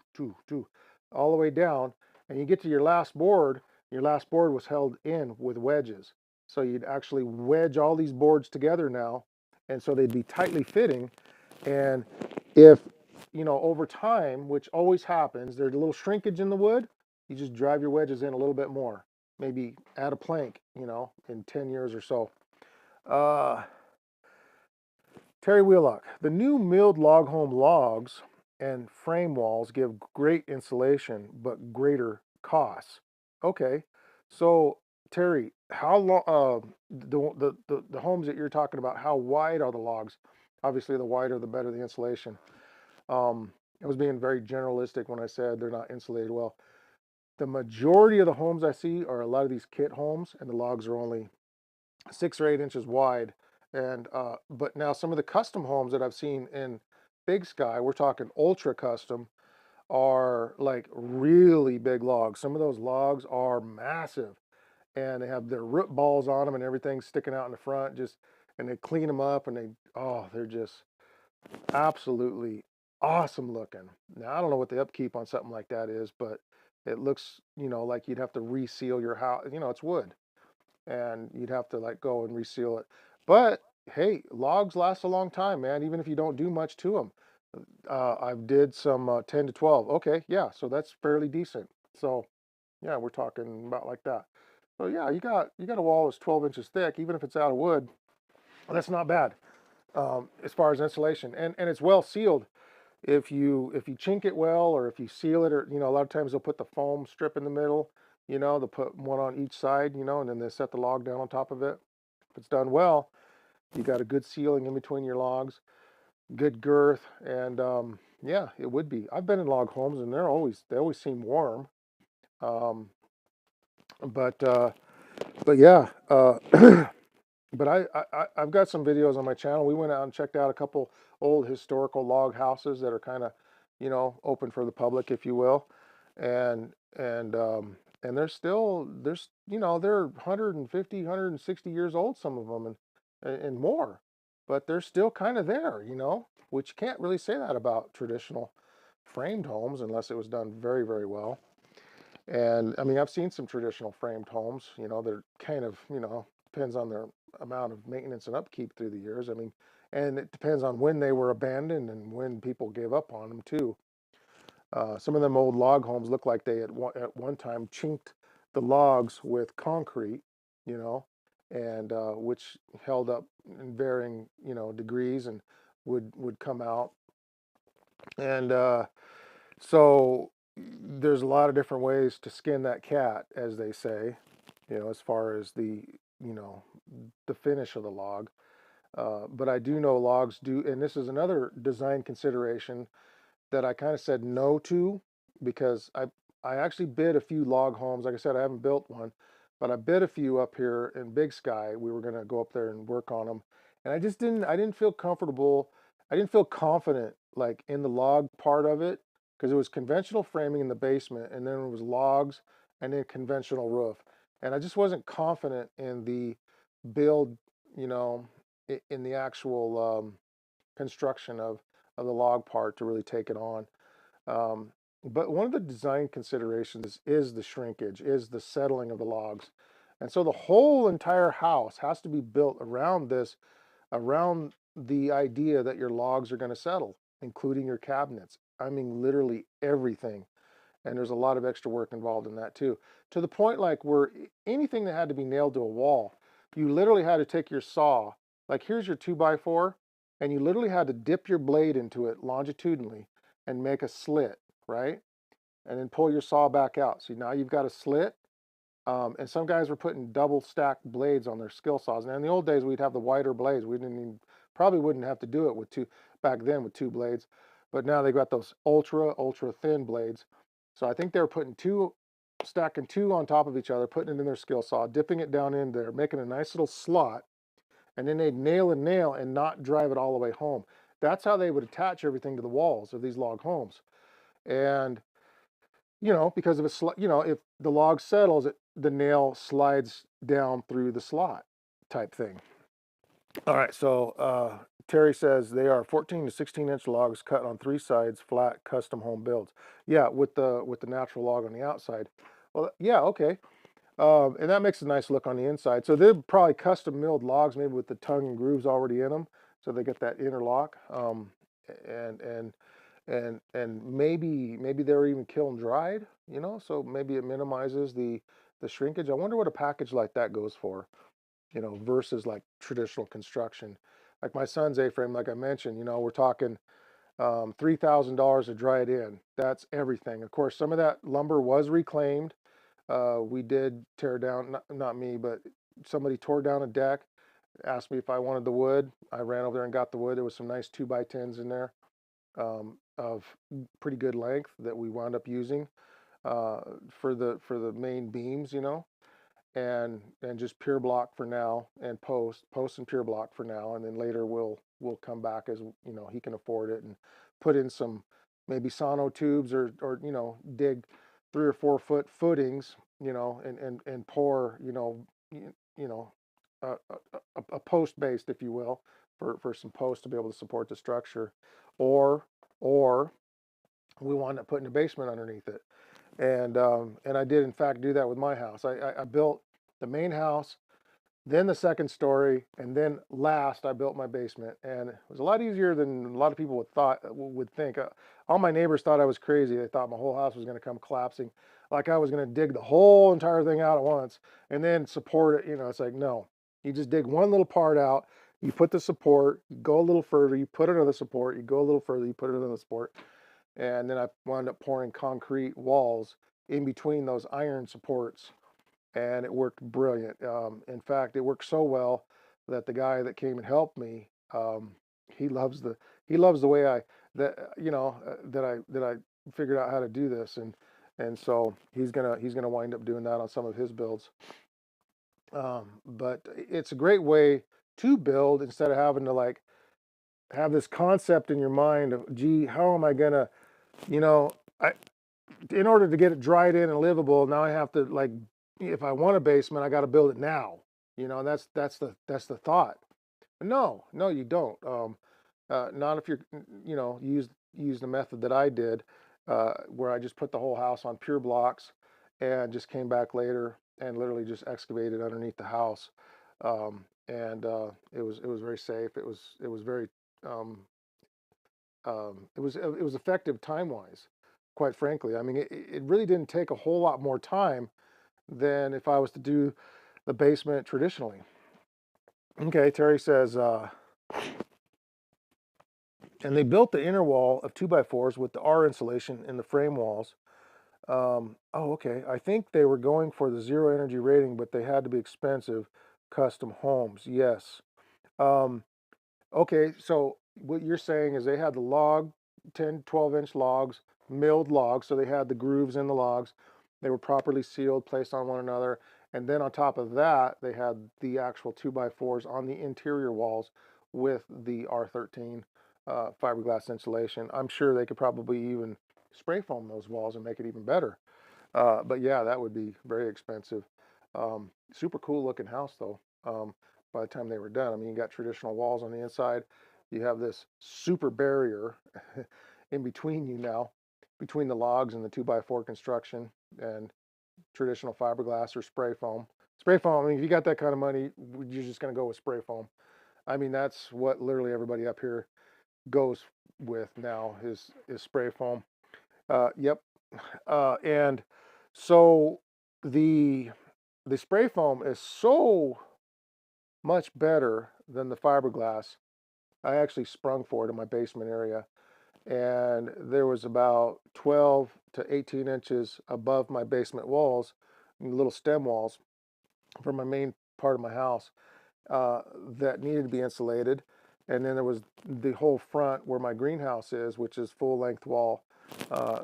all the way down. And you get to your last board. Your last board was held in with wedges. So you'd actually wedge all these boards together now. And so they'd be tightly fitting. And if, over time, which always happens, there's a little shrinkage in the wood, you just drive your wedges in a little bit more, maybe add a plank, in 10 years or so. Uh, Terry Wheelock, the new milled log home logs and frame walls give great insulation, but greater costs. Okay, so Terry, how long, the homes that you're talking about, how wide are the logs? Obviously, the wider, the better the insulation. I was being very generalistic when I said they're not insulated well. The majority of the homes I see are a lot of these kit homes, and the logs are only 6 or 8 inches wide. And but now some of the custom homes that I've seen in Big Sky, we're talking ultra custom, are like really big logs. Some of those logs are massive, and they have their root balls on them and everything sticking out in the front. And they clean them up, and they're just absolutely awesome looking. Now, I don't know what the upkeep on something like that is, but it looks, like you'd have to reseal your house. It's wood, and you'd have to like go and reseal it. But hey, logs last a long time, man, even if you don't do much to them. I've did some 10 to 12. Okay, yeah, so that's fairly decent. So yeah, we're talking about like that. So yeah, you got a wall that's 12 inches thick, even if it's out of wood. That's not bad, as far as insulation, and it's well sealed. If you chink it well, or if you seal it, or a lot of times they'll put the foam strip in the middle. They'll put one on each side, and then they set the log down on top of it. If it's done well, you got a good sealing in between your logs, good girth, and yeah, it would be. I've been in log homes, and they always seem warm. Um, but yeah, but I've got some videos on my channel. We went out and checked out a couple old historical log houses that are kind of, open for the public, if you will, and and they're 150, 160 years old, some of them, and more, but they're still kind of there, which you can't really say that about traditional framed homes unless it was done very, very well. And I mean, I've seen some traditional framed homes, you know, they're kind of, you know, depends on their amount of maintenance and upkeep through the years. I mean, and it depends on when they were abandoned and when people gave up on them too. Some of them old log homes look like they at one time chinked the logs with concrete, you know, and which held up in varying, you know, degrees and would come out. And so there's a lot of different ways to skin that cat, as they say, you know, as far as the, you know, the finish of the log. But I do know logs do, and this is another design consideration that I kind of said no to because I actually bid a few log homes. Like I said, I haven't built one, but I bid a few up here in Big Sky. We were going to go up there and work on them, and I didn't feel comfortable. I didn't feel confident like in the log part of it because it was conventional framing in the basement, and then it was logs and then conventional roof, and I just wasn't confident in the build, you know, in the actual construction of the log part to really take it on. Um, but one of the design considerations is the shrinkage, is the settling of the logs. And so the whole entire house has to be built around this, around the idea that your logs are going to settle, including your cabinets. I mean, literally everything. And there's a lot of extra work involved in that too. To the point like where anything that had to be nailed to a wall, you literally had to take your saw, like here's your 2x4, and you literally had to dip your blade into it longitudinally and make a slit, right? And then pull your saw back out. So now you've got a slit. And some guys were putting double stacked blades on their skill saws. Now in the old days, we'd have the wider blades. We didn't even, probably wouldn't have to do it with two, back then with two blades. But now they got those ultra thin blades. So I think they were putting two, stacking two on top of each other, putting it in their skill saw, dipping it down in there, making a nice little slot, and then they'd nail and not drive it all the way home. That's how they would attach everything to the walls of these log homes. And you know, because of a you know, if the log settles, the nail slides down through the slot type thing. All right, so Terry says they are 14 to 16-inch logs cut on three sides, flat, custom home builds. Yeah, with the natural log on the outside. Well, yeah, okay. And that makes a nice look on the inside. So they're probably custom milled logs, maybe with the tongue and grooves already in them, so they get that interlock. And and and maybe they're even kiln dried, you know, so maybe it minimizes the shrinkage. I wonder what a package like that goes for, you know, versus like traditional construction. Like my son's A-frame, like I mentioned, you know, we're talking $3,000 to dry it in. That's everything. Of course, some of that lumber was reclaimed. We did tear down, not me, but somebody tore down a deck, asked me if I wanted the wood. I ran over there and got the wood. There was some nice 2x10s in there, of pretty good length that we wound up using for the main beams, you know, and just pure block for now, and post and pure block for now, and then later we'll come back as you know he can afford it and put in some maybe sono tubes or you know dig 3 or 4 foot footings, you know, and pour, you know, you know, a post based, if you will, for some posts to be able to support the structure, or or we wound up putting a basement underneath it. And I did in fact do that with my house. I built the main house, then the second story, and then last I built my basement. And it was a lot easier than a lot of people would think. All my neighbors thought I was crazy. They thought my whole house was going to come collapsing, like I was going to dig the whole entire thing out at once and then support it. You know, it's like no, you just dig one little part out. You put the support, you go a little further, you put another support, you go a little further, you put another support, and then I wound up pouring concrete walls in between those iron supports, and it worked brilliant. In fact, it worked so well that the guy that came and helped me, he loves the he loves the way I that you know that I figured out how to do this, and so he's gonna wind up doing that on some of his builds. But it's a great way to build instead of having to like have this concept in your mind of, gee, how am I gonna, you know, I in order to get it dried in and livable, now I have to like, if I want a basement, I got to build it now. You know, that's the thought. No, no, you don't. Not if you're, you know, use the method that I did, where I just put the whole house on pure blocks, and just came back later and literally just excavated underneath the house. And it was very safe. It was very um, it was effective time wise. Quite frankly, I mean, it really didn't take a whole lot more time than if I was to do the basement traditionally. Okay, Terry says, and they built the inner wall of 2x4s with the R insulation in the frame walls. Oh, okay. I think they were going for the zero energy rating, but they had to be expensive custom homes. Yes. Um, okay, so what you're saying is they had the log, 10, 12-inch logs, milled logs, so they had the grooves in the logs. They were properly sealed, placed on one another. And then on top of that, they had the actual 2x4s on the interior walls with the R13 fiberglass insulation. I'm sure they could probably even spray foam those walls and make it even better. But yeah, that would be very expensive. Super cool looking house though. By the time they were done, I mean, you got traditional walls on the inside. You have this super barrier in between you now, between the logs and the 2x4 construction and traditional fiberglass or spray foam. Spray foam, I mean, if you got that kind of money, you're just going to go with spray foam. I mean, that's what literally everybody up here goes with now is spray foam. Yep. And so the the spray foam is so much better than the fiberglass. I actually sprung for it in my basement area, and there was about 12 to 18 inches above my basement walls, little stem walls from my main part of my house uh, that needed to be insulated. And then there was the whole front where my greenhouse is, which is full length wall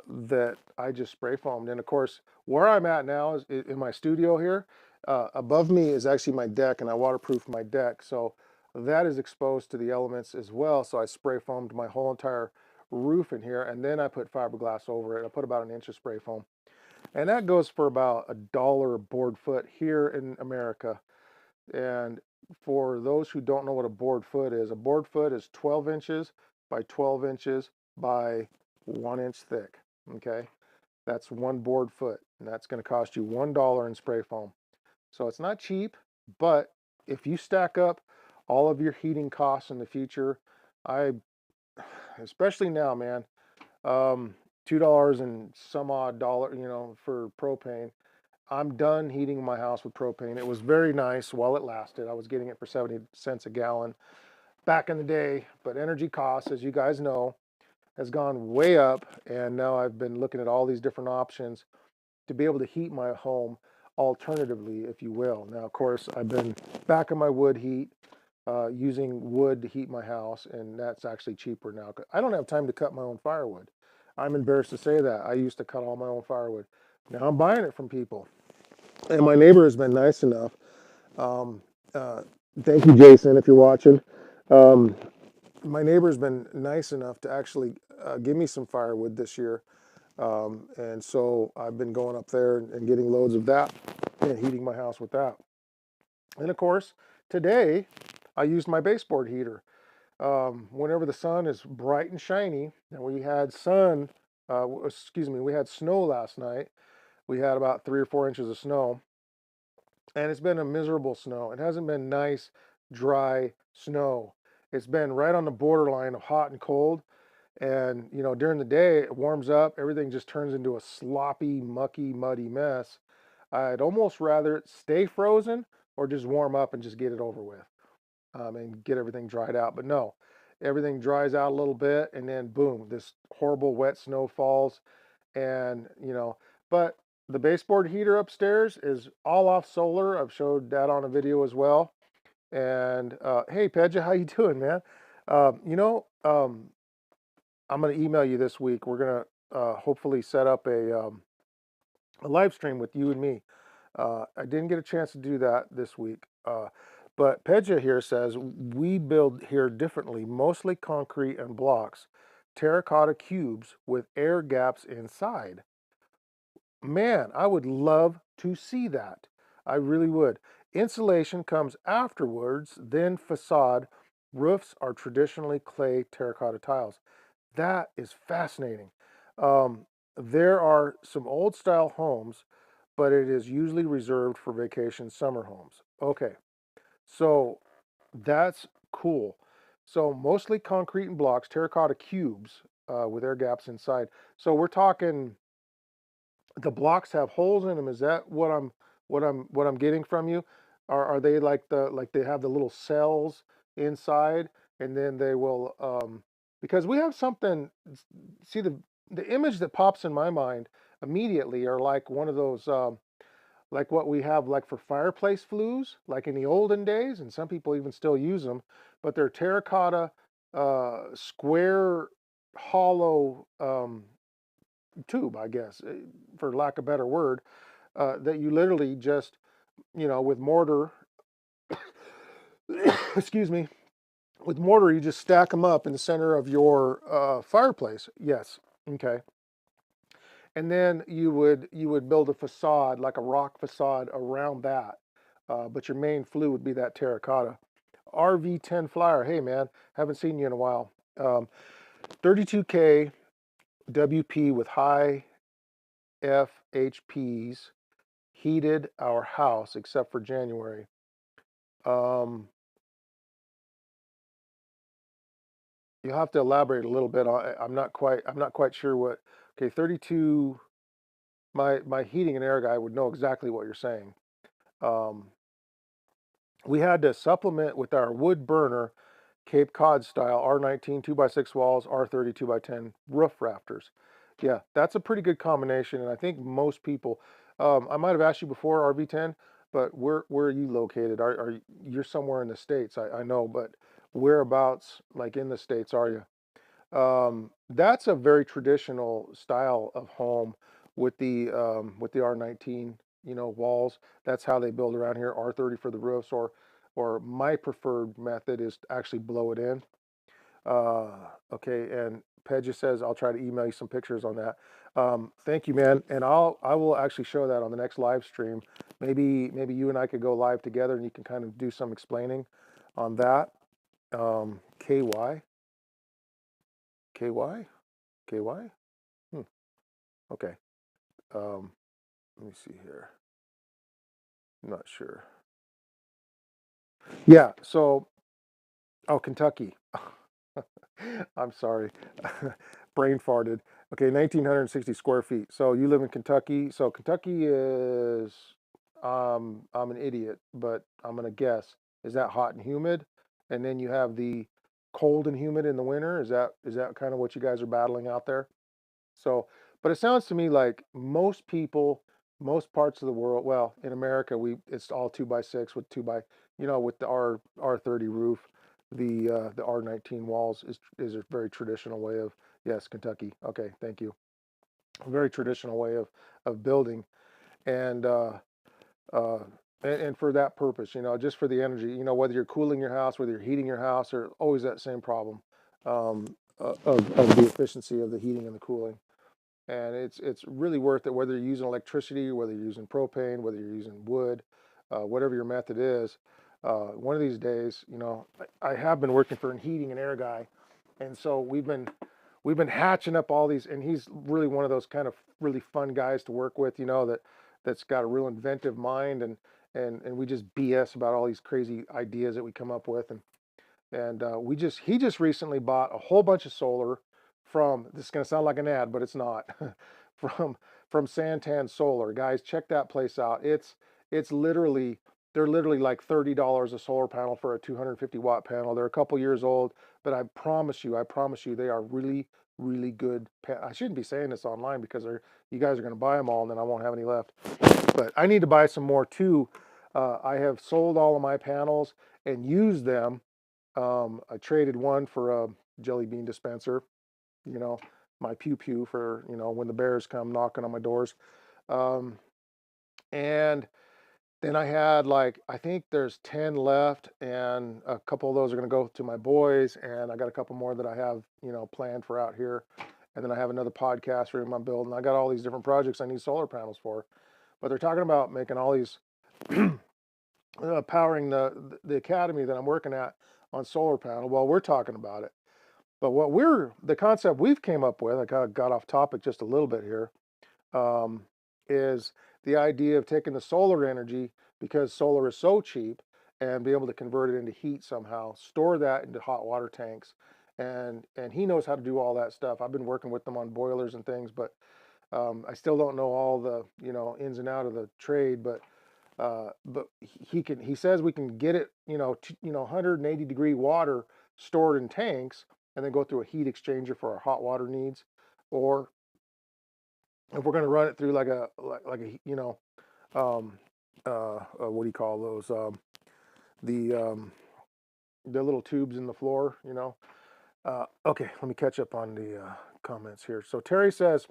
that I just spray foamed. And of course, where I'm at now is in my studio here. Above me is actually my deck, and I waterproofed my deck. So that is exposed to the elements as well. So I spray foamed my whole entire roof in here, and then I put fiberglass over it. I put about an inch of spray foam. And that goes for about $1 a board foot here in America. And for those who don't know what a board foot is 12 inches by 12 inches by 1 inch thick. Okay, that's one board foot, and that's going to cost you $1 in spray foam. So it's not cheap, but if you stack up all of your heating costs in the future, I, especially now, man, $2 and some odd dollar, for propane. I'm done heating my house with propane. It was very nice while it lasted. I was getting it for 70 cents a gallon back in the day, but energy costs, as you guys know, has gone way up. And now I've been looking at all these different options to be able to heat my home alternatively, if you will. Now, of course, I've been back on my wood heat, using wood to heat my house, and that's actually cheaper now. I don't have time to cut my own firewood. I'm embarrassed to say that. I used to cut all my own firewood. Now I'm buying it from people. And my neighbor has been nice enough. Um, uh, Thank you, Jason, if you're watching. Um, my neighbor's been nice enough to actually give me some firewood this year. And so I've been going up there and getting loads of that and heating my house with that. And of course, today I used my baseboard heater. Whenever the sun is bright and shiny, and we had we had snow last night. We had about 3 or 4 inches of snow, and it's been a miserable snow. It hasn't been nice, dry snow. It's been right on the borderline of hot and cold. And, during the day, it warms up, everything just turns into a sloppy, mucky, muddy mess. I'd almost rather it stay frozen or just warm up and just get it over with, and get everything dried out. But no, everything dries out a little bit, and then boom, this horrible wet snow falls. And, but the baseboard heater upstairs is all off solar. I've showed that on a video as well. And hey, Pedja, how you doing, man? Um, you know, um, I'm going to email you this week. We're going to hopefully set up a live stream with you and me. I didn't get a chance to do that this week. But Pedja here says, we build here differently, mostly concrete and blocks, terracotta cubes with air gaps inside. Man, I would love to see that. I really would. Insulation comes afterwards, then facade. Roofs are traditionally clay terracotta tiles. That is fascinating. There are some old style homes but it is usually reserved for vacation summer homes. Okay, so that's cool. So mostly concrete and blocks, terracotta cubes with air gaps inside. So we're talking the blocks have holes in them. Is that what I'm getting from you? Are they like they have the little cells inside, and then they will because we have something. See the image that pops in my mind immediately are like one of those like what we have like for fireplace flues, like in the olden days, and some people even still use them, but they're terracotta square hollow tube, I guess, for lack of a better word, that you literally just, with mortar, excuse me, with mortar, you just stack them up in the center of your fireplace. Yes. Okay. And then you would build a facade, like a rock facade around that. But your main flue would be that terracotta. RV10 Flyer. Hey, man, haven't seen you in a while. 32K WP with high FHPs heated our house except for January. Um, you'll have to elaborate a little bit on. I'm not quite sure what. Okay, 32. My heating and air guy would know exactly what you're saying. Um, we had to supplement with our wood burner, Cape Cod style R19 2x6 walls, R30 2x10 roof rafters. Yeah, that's a pretty good combination, and I think most people. I might have asked you before RV10, but where are you located? You're somewhere in the states? I know, but whereabouts, like in the states, are you? That's a very traditional style of home with the R19, walls. That's how they build around here. R30 for the roofs, or my preferred method is to actually blow it in. Uh, okay, and Pedja says I'll try to email you some pictures on that. Thank you, man, and I will actually show that on the next live stream. Maybe you and I could go live together, and you can kind of do some explaining on that. KY. KY? KY? Hmm. Okay. Um, let me see here. I'm not sure. Yeah. So, oh, Kentucky. I'm sorry. Brain farted. Okay, 1,960 square feet. So you live in Kentucky. So Kentucky is, I'm an idiot, but I'm gonna guess. Is that hot and humid? And then you have the cold and humid in the winter. Is that kind of what you guys are battling out there? So, but it sounds to me like most people, most parts of the world, well, in America, it's all 2x6 with with the R30 roof, the R19 walls is a very traditional way of, yes, Kentucky. Okay, thank you. A very traditional way of building, and uh, and for that purpose, just for the energy, whether you're cooling your house, whether you're heating your house, there's always that same problem um, of the efficiency of the heating and the cooling. And it's really worth it, whether you're using electricity, whether you're using propane, whether you're using wood, whatever your method is. One of these days, I have been working for a heating and air guy, and so we've been hatching up all these, and he's really one of those kind of really fun guys to work with, that's got a real inventive mind, and we just BS about all these crazy ideas that we come up with, and he just recently bought a whole bunch of solar from, this is going to sound like an ad, but it's not, from Santan Solar. Guys, check that place out. It's literally, they're literally like $30 a solar panel for a 250-watt panel. They're a couple years old, but I promise you, they are really, really good. I shouldn't be saying this online because you guys are going to buy them all, and then I won't have any left. But I need to buy some more too. I have sold all of my panels and used them. I traded one for a jelly bean dispenser, you know, my pew pew for, when the bears come knocking on my doors. Um, and then I had, like, I think there's 10 left, and a couple of those are going to go to my boys. And I got a couple more that I have, planned for out here. And then I have another podcast room I'm building. I got all these different projects I need solar panels for, but they're talking about making all these powering the academy that I'm working at on solar panel. Well, we're talking about it, but the concept we've came up with, I got off topic just a little bit here, um, is the idea of taking the solar energy, because solar is so cheap, and be able to convert it into heat somehow, store that into hot water tanks. And he knows how to do all that stuff. I've been working with them on boilers and things, but I still don't know all the, ins and out of the trade. But he says we can get it, 180-degree water stored in tanks, and then go through a heat exchanger for our hot water needs. Or if we're going to run it through like a what do you call those, the the little tubes in the floor. Okay, let me catch up on the comments here. So Terry says,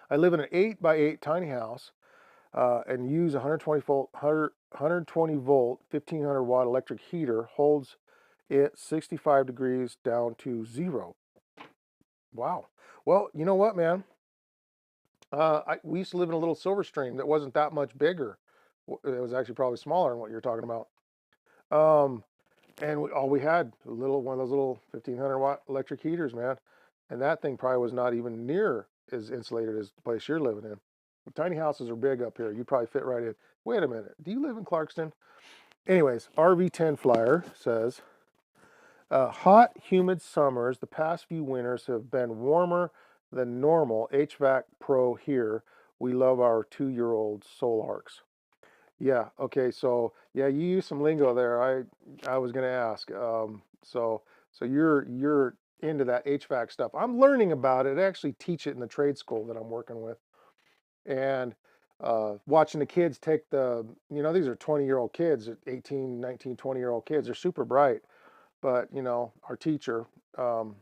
I live in an 8 by 8 tiny house, and use 120 volt 1500 watt electric heater. Holds it 65 degrees down to 0. Wow. Well, you know what, man? We used to live in a little Silver Stream that wasn't that much bigger. It was actually probably smaller than what you're talking about. Um, and all we had one of those little 1500 watt electric heaters, man. And that thing probably was not even near as insulated as the place you're living in. Tiny houses are big up here. You probably fit right in. Wait a minute. Do you live in Clarkston? Anyways, RV10 Flyer says, hot, humid summers. The past few winters have been warmer than normal. HVAC Pro here. We love our 2-year-old Solarks. Yeah. Okay. So yeah, you use some lingo there. I was going to ask. So you're into that HVAC stuff. I'm learning about it. I actually teach it in the trade school that I'm working with, and watching the kids take these are 20-year-old kids, 18, 19, 20-year-old kids. They're super bright, but our teacher, um,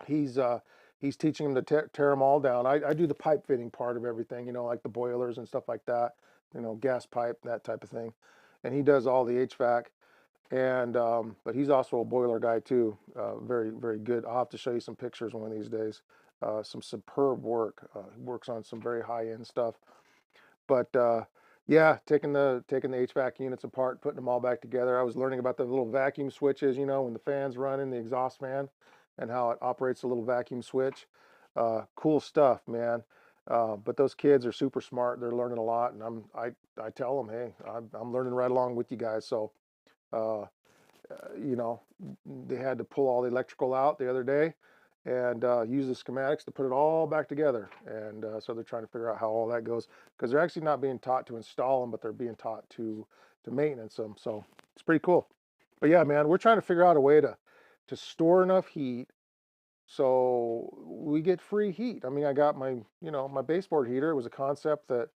he's uh, he's teaching them to tear them all down. I do the pipe fitting part of everything, like the boilers and stuff like that, gas pipe, that type of thing. And he does all the HVAC. And but he's also a boiler guy too. Very, very good. I'll have to show you some pictures one of these days. Some superb work. He works on some very high end stuff. But yeah, taking the HVAC units apart, putting them all back together. I was learning about the little vacuum switches, when the fan's running, the exhaust fan, and how it operates a little vacuum switch. Cool stuff, man. But those kids are super smart. They're learning a lot, and I tell them, hey, I'm learning right along with you guys. So uh, you know, they had to pull all the electrical out the other day, and use the schematics to put it all back together. And so they're trying to figure out how all that goes, because they're actually not being taught to install them, but they're being taught to maintenance them. So it's pretty cool. But yeah, man, we're trying to figure out a way to store enough heat so we get free heat. I mean, I got my baseboard heater. It was a concept that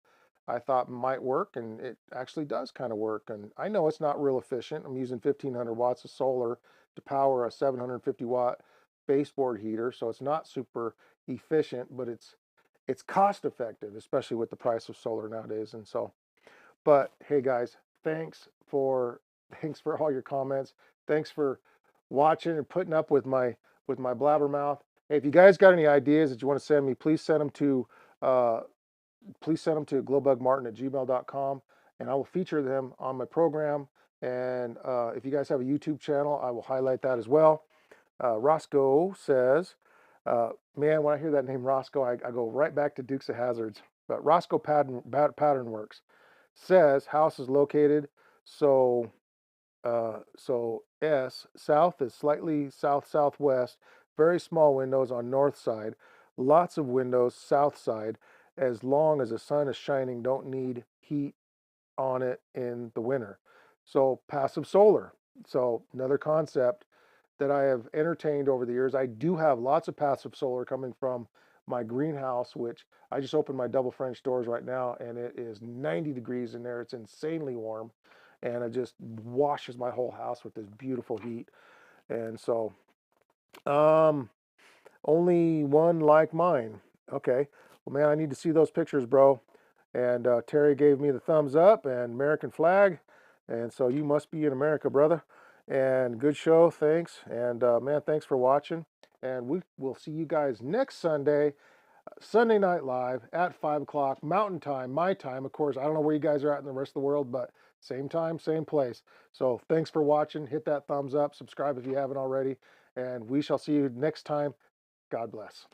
I thought might work, and it actually does kind of work. And I know it's not real efficient. I'm using 1500 watts of solar to power a 750 watt baseboard heater, so it's not super efficient, but it's cost effective, especially with the price of solar nowadays. And so, but hey guys, thanks for all your comments. Thanks for watching and putting up with my blabbermouth. Hey, if you guys got any ideas that you want to send me, uh, please send them to glowbugmartin@gmail.com, and I will feature them on my program. And if you guys have a YouTube channel, I will highlight that as well. Roscoe says, man, when I hear that name Roscoe, I go right back to Dukes of Hazards. But Roscoe Pattern Works says house is located so south is slightly south-southwest, very small windows on north side, lots of windows south side. As long as the sun is shining, don't need heat on it in the winter. So passive solar. So another concept that I have entertained over the years. I do have lots of passive solar coming from my greenhouse, which I just opened my double French doors right now, and it is 90 degrees in there. It's insanely warm, and it just washes my whole house with this beautiful heat. And so, um, only one like mine. Okay. Well, man, I need to see those pictures, bro. And Terry gave me the thumbs up and American flag. And so you must be in America, brother. And good show. Thanks. And man, thanks for watching. And we will see you guys next Sunday, Sunday Night Live at 5 o'clock Mountain Time, my time. Of course, I don't know where you guys are at in the rest of the world, but same time, same place. So thanks for watching. Hit that thumbs up. Subscribe if you haven't already. And we shall see you next time. God bless.